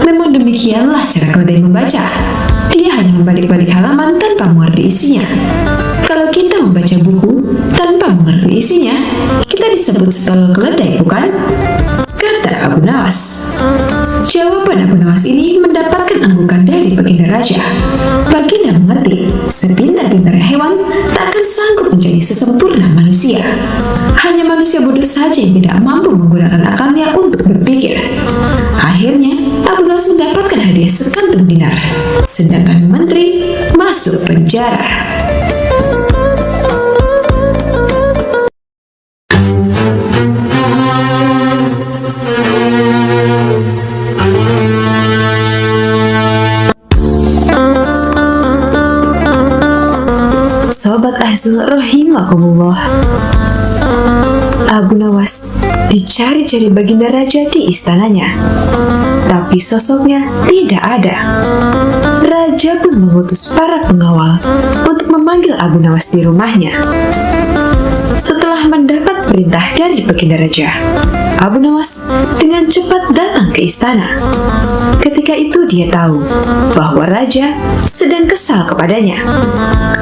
S2: Memang demikianlah cara keledai membaca. Dia hanya membalik-balik halaman tanpa mengerti isinya. Kalau kita membaca buku tanpa mengerti isinya, kita disebut setolol keledai, bukan? Kata Abu Nawas. Jawaban Abu Nawas ini mendapatkan anggukan dari Baginda Raja. Baginda mengerti, sepintar-pintarnya hewan tak akan sanggup menjadi sesempurna manusia. Hanya manusia bodoh saja yang tidak mampu menggunakan akalnya untuk berpikir. Akhirnya, Abu Nawas mendapatkan hadiah sekantung dinar, sedangkan menteri masuk penjara.
S1: Sobat Ahzul rahimakumullah, Abu Nawas dicari-cari Baginda Raja di istananya, tapi sosoknya tidak ada. Raja pun mengutus para pengawal untuk memanggil Abu Nawas di rumahnya. Setelah mendapat perintah dari Baginda Raja, Abu Nawas dengan cepat datang ke istana. Ketika itu dia tahu bahwa Raja sedang kesal kepadanya.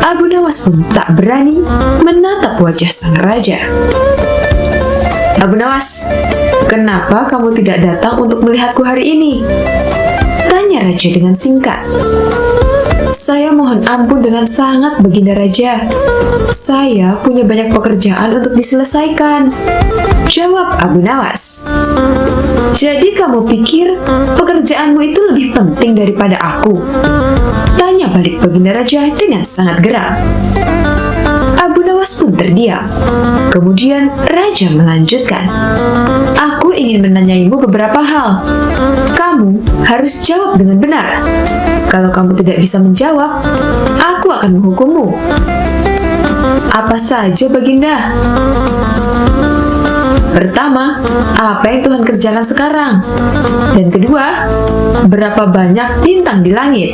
S1: Abu Nawas pun tak berani menatap wajah sang Raja. "Abu Nawas, kenapa kamu tidak datang untuk melihatku hari ini?" tanya Raja dengan singkat. "Saya mohon ampun dengan sangat, Baginda Raja. Saya punya banyak pekerjaan untuk diselesaikan," jawab Abu Nawas. "Jadi kamu pikir pekerjaanmu itu lebih penting daripada aku?" tanya balik Baginda Raja dengan sangat geram. Abu Nawas pun terdiam. Kemudian Raja melanjutkan, "Aku ingin menanyaimu beberapa hal. Kamu harus jawab dengan benar. Kalau kamu tidak bisa menjawab, aku akan menghukummu." "Apa saja, Baginda?" "Pertama, apa yang Tuhan kerjakan sekarang? Dan kedua, berapa banyak bintang di langit?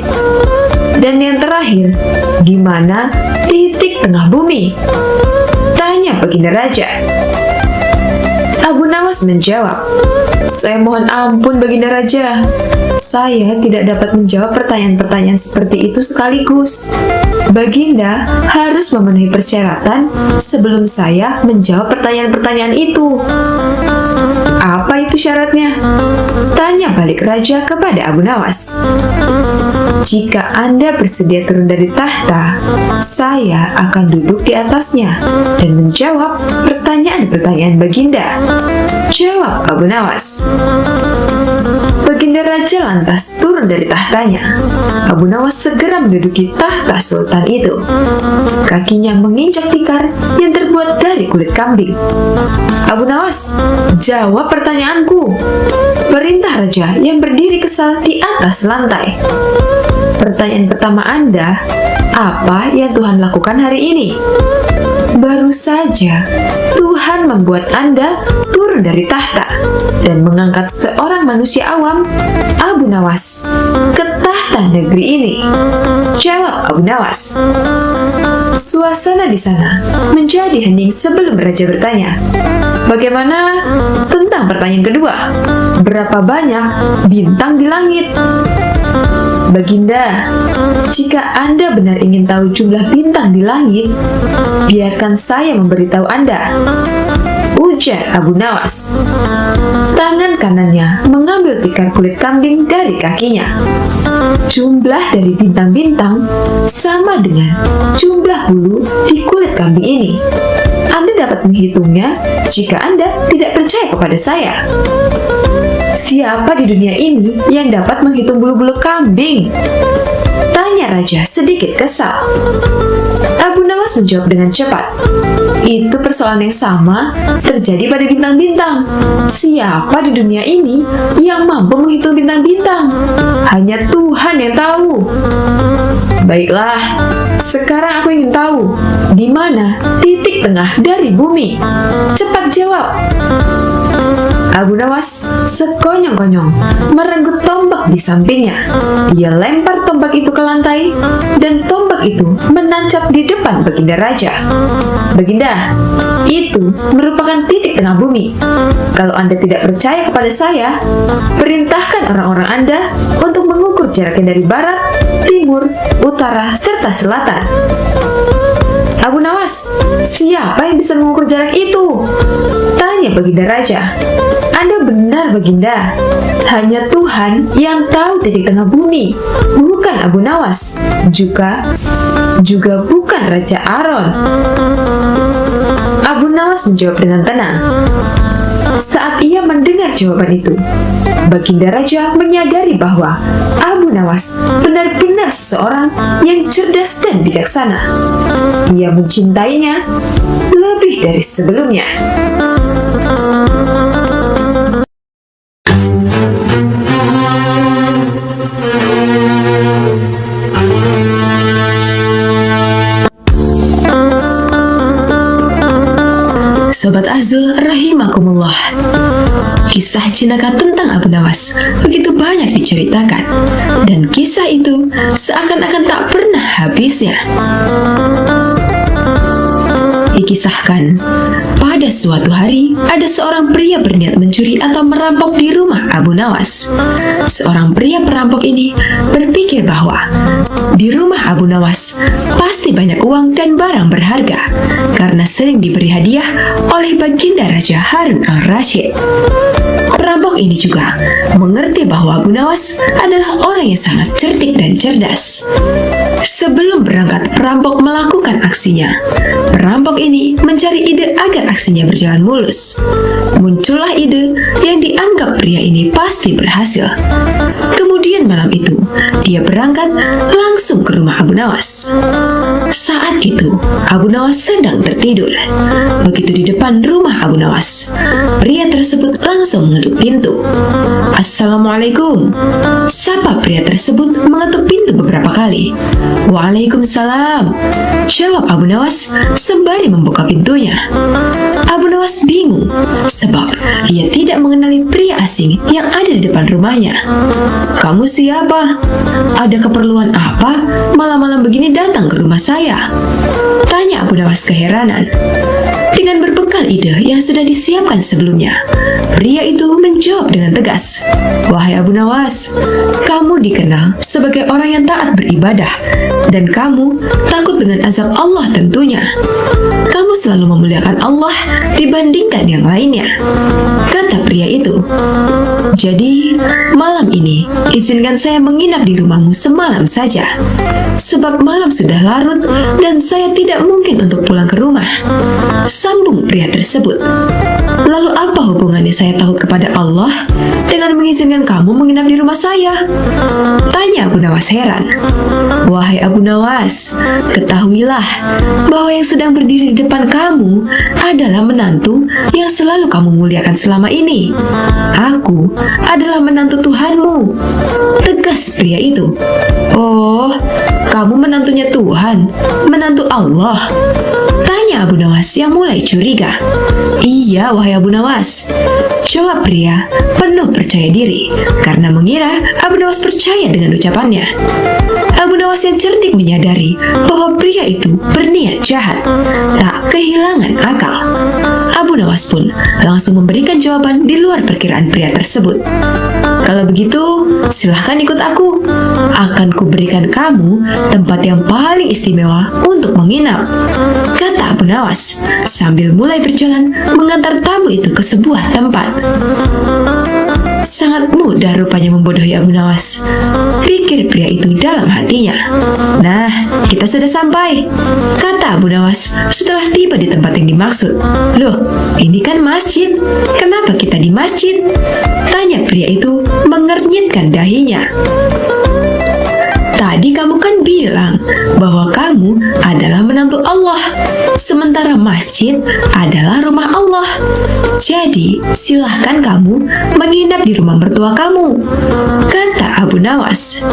S1: Dan yang terakhir, di mana titik tengah bumi?" tanya Baginda Raja. Abu Nawas menjawab, "Saya mohon ampun, Baginda Raja. Saya tidak dapat menjawab pertanyaan-pertanyaan seperti itu sekaligus. Baginda harus memenuhi persyaratan sebelum saya menjawab pertanyaan-pertanyaan itu." "Apa itu syaratnya?" tanya balik Raja kepada Abu Nawas. "Jika Anda bersedia turun dari tahta, saya akan duduk di atasnya dan menjawab pertanyaan-pertanyaan Baginda," jawab Abu Nawas. Baginda Raja lantas turun dari tahtanya. Abu Nawas segera menduduki tahta sultan itu. Kakinya menginjak tikar yang terbuat dari kulit kambing. "Abu Nawas, jawab pertanyaanku," perintah Raja yang berdiri kesal di atas lantai. "Pertanyaan pertama Anda, apa yang Tuhan lakukan hari ini?" Baru saja Tuhan membuat Anda turun dari tahta dan mengangkat seorang manusia awam, Abu Nawas, ke tahta negeri ini, jawab Abu Nawas. Suasana di sana menjadi hening sebelum Raja bertanya, "Bagaimana tentang pertanyaan kedua? Berapa banyak bintang di langit?" "Baginda, jika Anda benar ingin tahu jumlah bintang di langit, biarkan saya memberitahu Anda,"
S2: ujar Abu Nawas. Tangan kanannya mengambil tikar kulit kambing dari kakinya. Jumlah dari bintang-bintang sama dengan jumlah bulu di kulit kambing ini. Anda dapat menghitungnya jika Anda tidak percaya kepada saya. Siapa di dunia ini yang dapat menghitung bulu-bulu kambing? Tanya raja sedikit kesal. Abu Nawas menjawab dengan cepat. Itu persoalan yang sama terjadi pada bintang-bintang. Siapa di dunia ini yang mampu menghitung bintang-bintang? Hanya Tuhan yang tahu. Baiklah, sekarang aku ingin tahu di mana titik tengah dari bumi. Cepat jawab. Abu Nawas sekonyong-konyong merenggut tombak di sampingnya. Ia lempar tombak itu ke lantai dan tombak itu menancap di depan Baginda Raja. Baginda, itu merupakan titik tengah bumi. Kalau Anda tidak percaya kepada saya, perintahkan orang-orang Anda untuk mengukur jaraknya dari barat, timur, utara, serta selatan. Abu Nawas, siapa yang bisa mengukur jarak itu? Tanya Baginda Raja. Anda benar, Baginda. Hanya Tuhan yang tahu titik tengah bumi, bukan Abu Nawas. Juga bukan Raja Aron. Abu Nawas menjawab dengan tenang. Saat ia mendengar jawaban itu, Baginda Raja menyadari bahwa Abu Nawas benar-benar seseorang yang cerdas dan bijaksana. Ia mencintainya lebih dari sebelumnya. Sobat Azul rahimakumullah. Kisah jenaka tentang Abu Nawas begitu banyak diceritakan, dan kisah itu seakan-akan tak pernah habisnya. Dikisahkan, pada suatu hari ada seorang pria berniat mencuri atau merampok di rumah Abu Nawas. Seorang pria perampok ini berpikir bahwa di rumah Abu Nawas pasti banyak uang dan barang berharga karena sering diberi hadiah oleh Baginda Raja Harun al-Rashid. Perampok ini juga mengerti bahwa Abu Nawas adalah orang yang sangat cerdik dan cerdas. Sebelum berangkat perampok melakukan aksinya, perampok ini mencari ide agar aksinya berjalan mulus. Muncullah ide yang dianggap pria ini pasti berhasil. Kemudian malam itu, dia berangkat langsung ke rumah Abu Nawas. Saat itu, Abu Nawas sedang tertidur. Begitu di depan rumah Abu Nawas, pria tersebut langsung mengetuk pintu. Assalamualaikum. Sapa pria tersebut mengetuk pintu beberapa kali. Waalaikumsalam, jawab Abu Nawas sembari membuka pintunya. Abu Nawas bingung sebab ia tidak mengenali pria asing yang ada di depan rumahnya. Kamu siapa? Ada keperluan apa malam-malam begini datang ke rumah saya? Tanya Abu Nawas keheranan. Dengan berbekal ide yang sudah disiapkan sebelumnya, pria itu menjawab dengan tegas. Wahai Abu Nawas, kamu dikenal sebagai orang yang taat beribadah, dan kamu takut dengan azab Allah tentunya. Kamu selalu memuliakan Allah dibandingkan yang lainnya, kata pria itu. Jadi, malam ini izinkan saya menginap di rumahmu semalam saja, sebab malam sudah larut dan saya tidak mungkin untuk pulang ke rumah. Sambung pria tersebut. Lalu apa hubungannya saya takut kepada Allah dengan mengizinkan kamu menginap di rumah saya? Tanya Abu Nawas heran. Wahai Abu Nawas, ketahuilah bahwa yang sedang berdiri di depan kamu adalah menantu yang selalu kamu muliakan selama ini. Aku adalah menantu Tuhanmu, tegas pria itu. Oh, kamu menantunya Tuhan, menantu Allah? Tanya Abu Nawas yang mulai curiga. Iya, wahai Abu Nawas, jawab pria penuh percaya diri karena mengira Abu Nawas percaya dengan ucapannya. Abu Nawas yang cerdik menyadari bahwa pria itu berniat jahat, tak kehilangan akal. Abu Nawas pun langsung memberikan jawaban di luar perkiraan pria tersebut. Kalau begitu, silahkan ikut aku. Akan kuberikan kamu tempat yang paling istimewa untuk menginap, kata Abu Nawas sambil mulai berjalan mengantar tamu itu ke sebuah tempat. Sangat mudah rupanya membodohi Abu Nawas, pikir pria itu dalam hatinya. Nah, kita sudah sampai, kata Abu Nawas setelah tiba di tempat yang dimaksud. Loh, ini kan masjid. Kenapa kita di masjid? Tanya pria itu mengernyitkan dahinya. Tadi kamu kan bilang bahwa kamu adalah menantu Allah, sementara masjid adalah rumah Allah. Jadi, silahkan kamu menginap di rumah mertua kamu, kata Abu Nawas.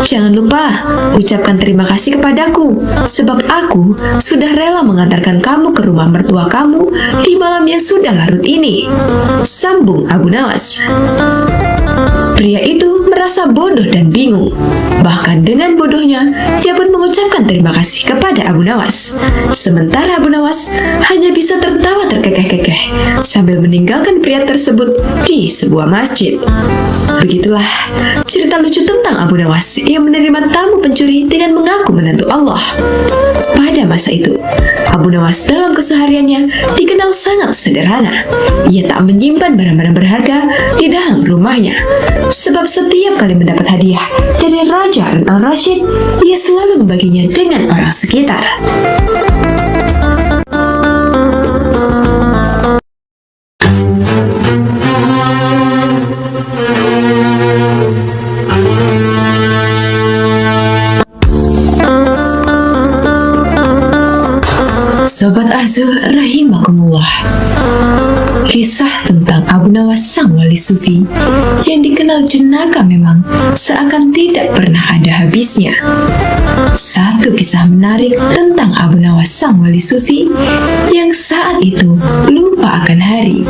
S2: Jangan lupa ucapkan terima kasih kepadaku, sebab aku sudah rela mengantarkan kamu ke rumah mertua kamu di malam yang sudah larut ini, sambung Abu Nawas. Pria itu merasa bodoh dan bingung. Bahkan dengan bodohnya, dia pun mengucapkan terima kasih kepada Abu Nawas. Sementara Abu Nawas hanya bisa tertawa terkekeh-kekeh sambil meninggalkan pria tersebut di sebuah masjid. Begitulah cerita lucu tentang Abu Nawas yang menerima tamu pencuri dengan mengaku menantu Allah. Pada masa itu, Abu Nawas dalam kesehariannya dikenal sangat sederhana. Ia tak menyimpan barang-barang berharga di dalam rumahnya, sebab setiap kali mendapat hadiah dari Raja Harun al-Rasyid, ia selalu membaginya dengan orang sekitar. Sobat Azul rahimakumullah, kisah tentang Abu Nawas sang wali sufi yang dikenal jenaka memang seakan tidak pernah ada habisnya. Satu kisah menarik tentang Abu Nawas sang wali sufi yang saat itu lupa akan hari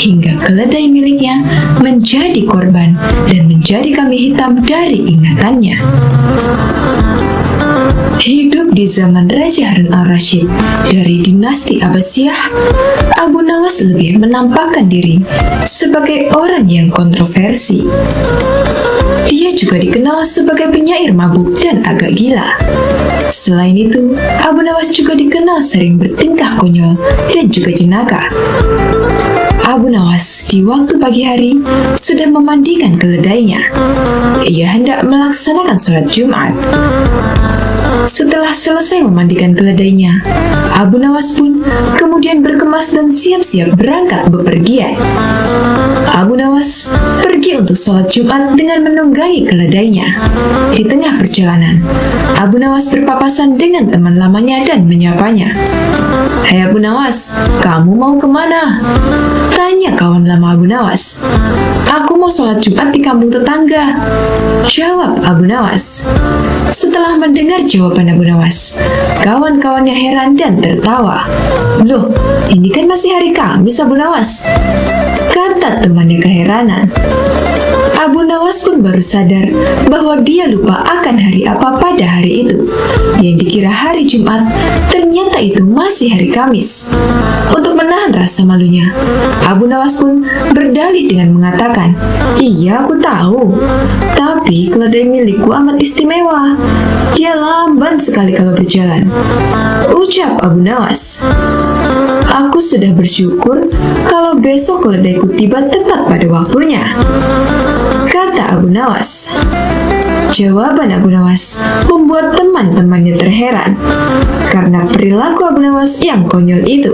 S2: hingga keledai miliknya menjadi korban dan menjadi kambing hitam dari ingatannya. Hidup di zaman Raja Harun al-Rasyid dari dinasti Abbasiyah, Abu Nawas lebih menampakkan diri sebagai orang yang kontroversi. Dia juga dikenal sebagai penyair mabuk dan agak gila. Selain itu, Abu Nawas juga dikenal sering bertingkah konyol dan juga jenaka. Abu Nawas di waktu pagi hari sudah memandikan keledainya. Ia hendak melaksanakan sholat Jumat. Setelah selesai memandikan keledainya, Abu Nawas pun kemudian berkemas dan siap-siap berangkat bepergian. Abu Nawas pergi untuk sholat Jumat dengan menunggangi keledainya. Di tengah perjalanan, Abu Nawas berpapasan dengan teman lamanya dan menyapanya. "Hai Abu Nawas, kamu mau kemana?" tanya kawan lama Abu Nawas. "Aku mau sholat Jumat di kampung tetangga," jawab Abu Nawas. Setelah mendengar jawaban Abu Nawas, kawan-kawannya heran dan tertawa. "Loh, ini kan masih hari Kamis Abu Nawas," kata temannya keheranan. Abu Nawas pun baru sadar bahwa dia lupa akan hari apa pada hari itu. Yang dikira hari Jumat, ternyata itu masih hari Kamis. Untuk menahan rasa malunya, Abu Nawas pun berdalih dengan mengatakan, "Iya, aku tahu. Tapi keledai milikku amat istimewa. Dia lamban sekali kalau berjalan," ucap Abu Nawas. "Aku sudah bersyukur kalau besok keledaiku tiba tepat pada waktunya," kata Abu Nawas. Jawaban Abu Nawas membuat teman-temannya terheran karena perilaku Abu Nawas yang konyol itu.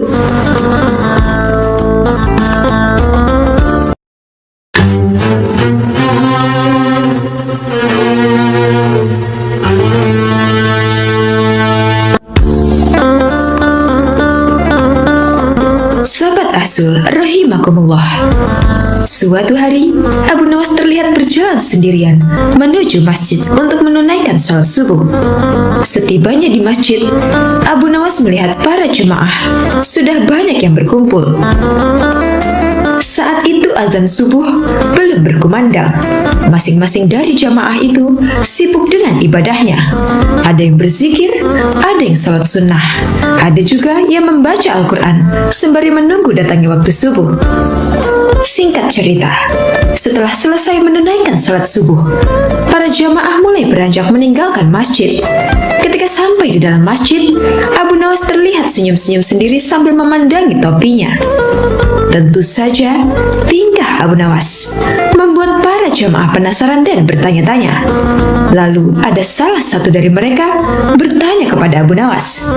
S2: Sobat Azul rahimakumullah, suatu hari Abu Nawas terlihat berjalan sendirian menuju masjid untuk menunaikan sholat subuh. Setibanya di masjid, Abu Nawas melihat para jemaah sudah banyak yang berkumpul. Saat itu azan subuh belum berkumandang. Masing-masing dari jamaah itu sibuk dengan ibadahnya. Ada yang berzikir, ada yang sholat sunnah, ada juga yang membaca Al-Quran sembari menunggu datangnya waktu subuh. Singkat cerita, setelah selesai menunaikan sholat subuh, para jamaah mulai beranjak meninggalkan masjid. Ketika sampai di dalam masjid, Abu Nawas terlihat senyum-senyum sendiri sambil memandangi topinya. Tentu saja, tingkah Abu Nawas membuat para jamaah penasaran dan bertanya-tanya. Lalu ada salah satu dari mereka bertanya kepada Abu Nawas,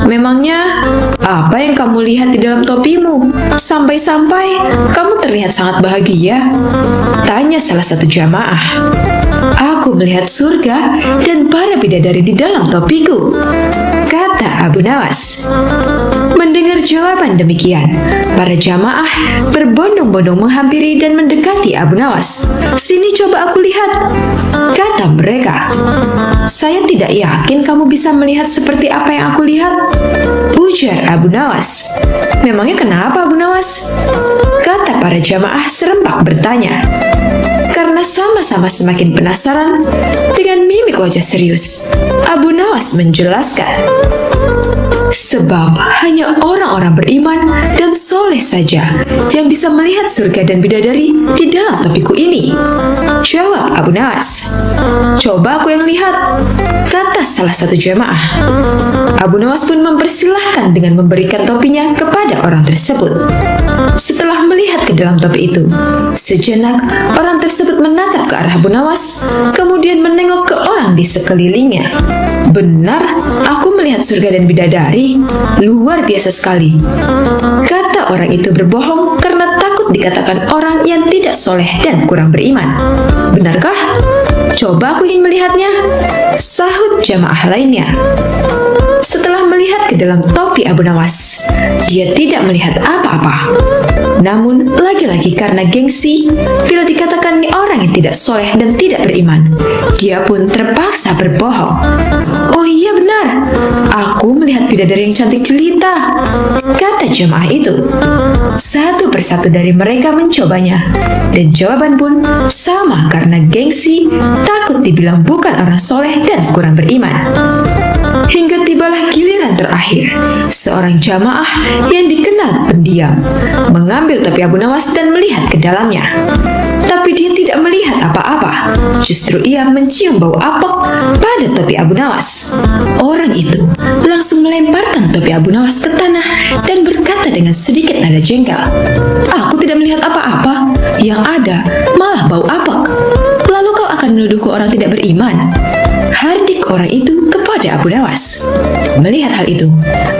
S2: "Memangnya apa yang kamu lihat di dalam topimu? Sampai-sampai kamu terlihat sangat bahagia?" Tanya salah satu jamaah. "Aku melihat surga dan para bidadari di dalam topiku," kata Abu Nawas. Mendengar jawaban demikian, para jamaah berbondong-bondong menghampiri dan mendekati Abu Nawas. "Sini coba aku lihat," kata mereka. "Saya tidak yakin kamu bisa melihat seperti apa yang aku lihat," ujar Abu Nawas. "Memangnya kenapa, Abu Nawas?" kata para jamaah serempak bertanya. Karena sama-sama semakin penasaran, dengan mimik wajah serius, Abu Nawas menjelaskan, "Sebab hanya orang-orang beriman dan soleh saja yang bisa melihat surga dan bidadari di dalam topiku ini," jawab Abu Nawas. "Coba aku yang lihat," kata salah satu jamaah. Abu Nawas pun mempersilahkan dengan memberikan topinya kepada orang tersebut. Setelah melihat ke dalam topi itu, sejenak orang tersebut menatap ke arah Abu Nawas, kemudian menengok ke orang di sekelilingnya. "Benar, aku melihat surga dan bidadari. Luar biasa sekali," kata orang itu berbohong karena takut dikatakan orang yang tidak soleh dan kurang beriman. "Benarkah? Coba aku ingin melihatnya," sahut jamaah lainnya. Setelah melihat ke dalam topi Abu Nawas, dia tidak melihat apa-apa. Namun, lagi-lagi karena gengsi, bila dikatakan ini orang yang tidak soleh dan tidak beriman, dia pun terpaksa berbohong. "Oh iya benar, aku melihat bidadari yang cantik jelita," kata jemaah itu. Satu persatu dari mereka mencobanya, dan jawaban pun sama karena gengsi, takut dibilang bukan orang soleh dan kurang beriman. Hingga tibalah giliran terakhir, seorang jamaah yang dikenal pendiam mengambil topi Abu Nawas dan melihat ke dalamnya. Tapi dia tidak melihat apa-apa, justru ia mencium bau apek pada topi Abu Nawas. Orang itu langsung melemparkan topi Abu Nawas ke tanah dan berkata dengan sedikit nada jengkel, "Aku tidak melihat apa-apa, yang ada malah bau apek. Lalu kau akan menuduhku orang tidak beriman?" Hardik orang itu kepada Abu Nawas. Melihat hal itu,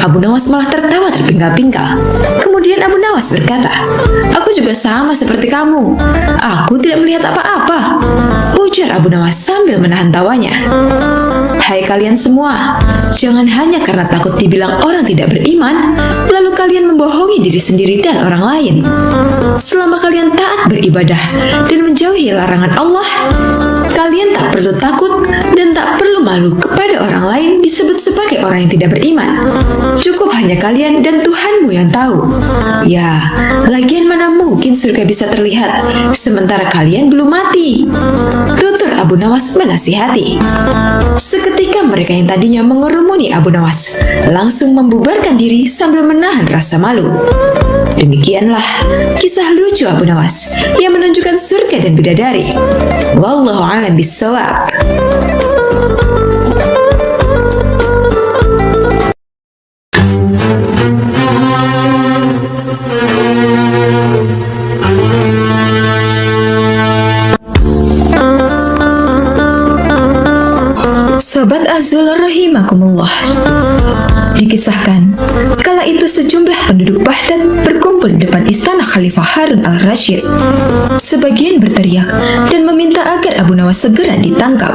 S2: Abu Nawas malah tertawa terpingkal-pingkal. Kemudian Abu Nawas berkata, "Aku juga sama seperti kamu. Aku tidak melihat apa-apa," ujar Abu Nawas sambil menahan tawanya. "Hai kalian semua, jangan hanya karena takut dibilang orang tidak beriman, lalu kalian membohongi diri sendiri dan orang lain. Selama kalian taat beribadah dan menjauhi larangan Allah, kalian tak perlu takut dan tak perlu malu kepada orang lain disebut sebagai orang yang tidak beriman. Cukup hanya kalian dan Tuhanmu yang tahu. Ya, lagian mana mungkin surga bisa terlihat sementara kalian belum mati," tutur Abu Nawas menasihati. Seketika mereka yang tadinya mengerumuni Abu Nawas langsung membubarkan diri sambil menahan rasa malu. Demikianlah kisah lucu Abu Nawas yang menunjukkan surga dan bidadari. Wallahu a'lam bishawab. Sobat Azul rahimakumullah, dikisahkan kala itu sejumlah penduduk Baghdad berkumpul di depan istana Khalifah Harun al-Rasyid. Sebagian berteriak dan meminta agar Abu Nawas segera ditangkap.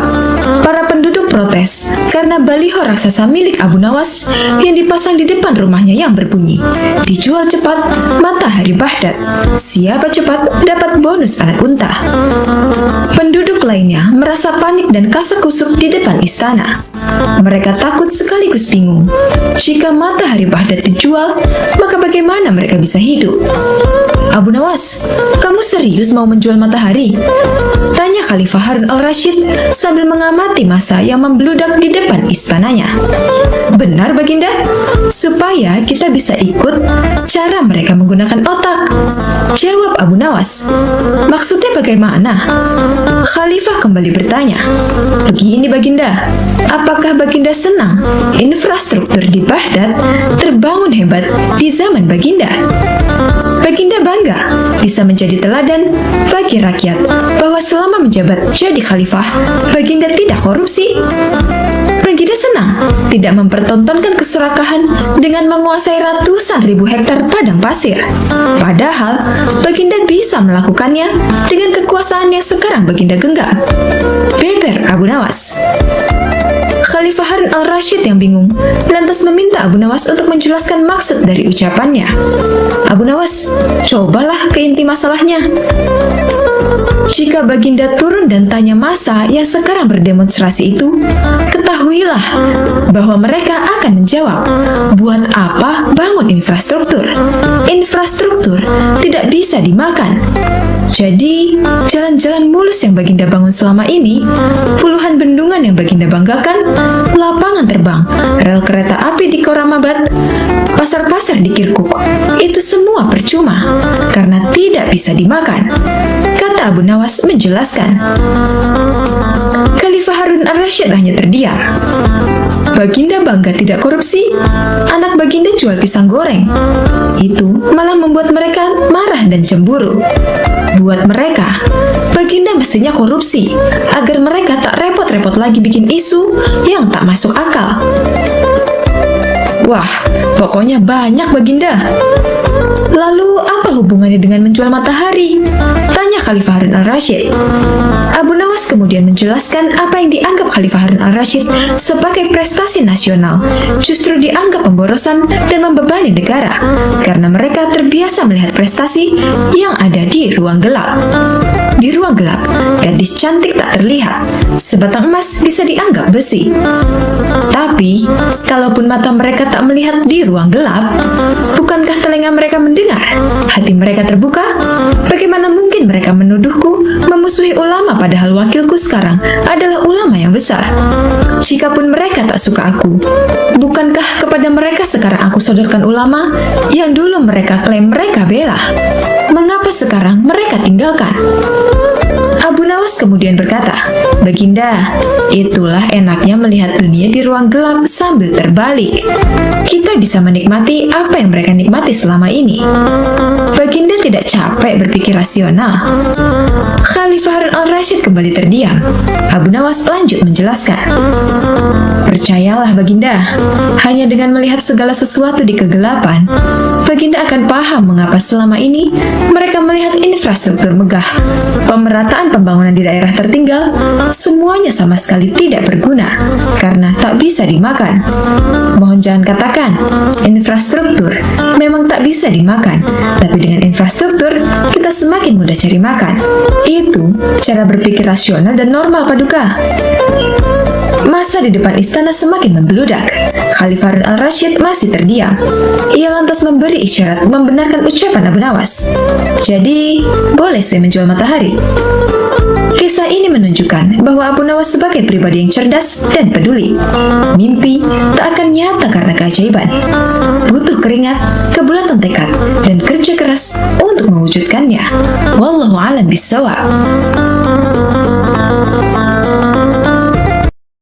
S2: Para penduduk protes karena baliho raksasa milik Abu Nawas yang dipasang di depan rumahnya yang berbunyi, "Dijual cepat, matahari Baghdad. Siapa cepat dapat bonus anak unta." Penduduk lainnya merasa panik dan kasak-kusuk di depan istana. Mereka takut sekaligus bingung. Jika matahari Baghdad dijual, maka bagaimana mereka bisa hidup? "Abu Nawas, kamu serius mau menjual matahari?" tanya Khalifah Harun al-Rashid sambil mengamati massa yang membludak di depan istananya. "Benar, Baginda, supaya kita bisa ikut cara mereka menggunakan otak," jawab Abu Nawas. "Maksudnya bagaimana?" Khalifah kembali bertanya. "Begini, Baginda, apakah Baginda senang infrastruktur di Baghdad terbangun hebat di zaman Baginda? Baginda bangga bisa menjadi teladan bagi rakyat bahwa selama menjabat jadi khalifah, Baginda tidak korupsi. Baginda senang tidak mempertontonkan keserakahan dengan menguasai ratusan ribu hektar padang pasir. Padahal, Baginda bisa melakukannya dengan kekuasaan yang sekarang Baginda genggam," beber Abu Nawas. Khalifah Harun al-Rashid yang bingung lantas meminta Abu Nawas untuk menjelaskan maksud dari ucapannya. "Abu Nawas, cobalah ke inti masalahnya. Jika Baginda turun dan tanya massa yang sekarang berdemonstrasi itu, ketahuilah bahwa mereka akan menjawab, buat apa bangun infrastruktur? Infrastruktur tidak bisa dimakan. Jadi, jalan-jalan mulus yang Baginda bangun selama ini, puluhan bendungan yang Baginda banggakan, lapangan terbang, rel kereta api di Koramabad, pasar-pasar di Kirkuk, itu semua percuma karena tidak bisa dimakan," kata Abu Nawas menjelaskan. Khalifah Harun al-Rashid hanya terdiam. Baginda bangga tidak korupsi, anak Baginda jual pisang goreng. Itu malah membuat mereka marah dan cemburu. Buat mereka, Baginda mestinya korupsi agar mereka tak repot-repot lagi bikin isu yang tak masuk akal. Wah, pokoknya banyak Baginda. "Lalu apa hubungannya dengan menjual matahari?" tanya Khalifah Harun al-Rashid. Abu Nawas kemudian menjelaskan apa yang dianggap Khalifah Harun al-Rashid sebagai prestasi nasional justru dianggap pemborosan dan membebani negara karena mereka terbiasa melihat prestasi yang ada di ruang gelap. Di ruang gelap, gadis cantik tak terlihat, sebatang emas bisa dianggap besi. Tapi, kalaupun mata mereka tak melihat di ruang gelap, bukankah telinga mereka mendengar? Hati mereka terbuka? Bagaimana mungkin mereka menuduhku memusuhi ulama padahal wakilku sekarang adalah ulama yang besar? Jikapun mereka tak suka aku, bukankah kepada mereka sekarang aku sodorkan ulama yang dulu mereka klaim mereka bela? Mengapa sekarang mereka tinggalkan? Abu Nawas kemudian berkata, "Baginda, itulah enaknya melihat dunia di ruang gelap sambil terbalik. Kita bisa menikmati apa yang mereka nikmati selama ini. Baginda tidak capek berpikir rasional." Khalifah Harun al-Rashid kembali terdiam. Abu Nawas lanjut menjelaskan, "Percayalah Baginda, hanya dengan melihat segala sesuatu di kegelapan, Baginda akan paham mengapa selama ini mereka melihat infrastruktur megah, pemerataan pembangunan di daerah tertinggal, semuanya sama sekali tidak berguna karena tak bisa dimakan. Mohon jangan katakan, infrastruktur memang tak bisa dimakan, tapi dengan infrastruktur kita semakin mudah cari makan. Itu cara berpikir rasional dan normal, Paduka." Massa di depan istana semakin membludak. Khalifah Harun al-Rashid masih terdiam. Ia lantas memberi isyarat membenarkan ucapan Abu Nawas. "Jadi, boleh saya menjual matahari?" Kisah ini menunjukkan bahwa Abu Nawas sebagai pribadi yang cerdas dan peduli. Mimpi tak akan nyata karena keajaiban. Butuh keringat, kebulatan tekad, dan kerja keras untuk mewujudkannya. Wallahu a'lam bishawab.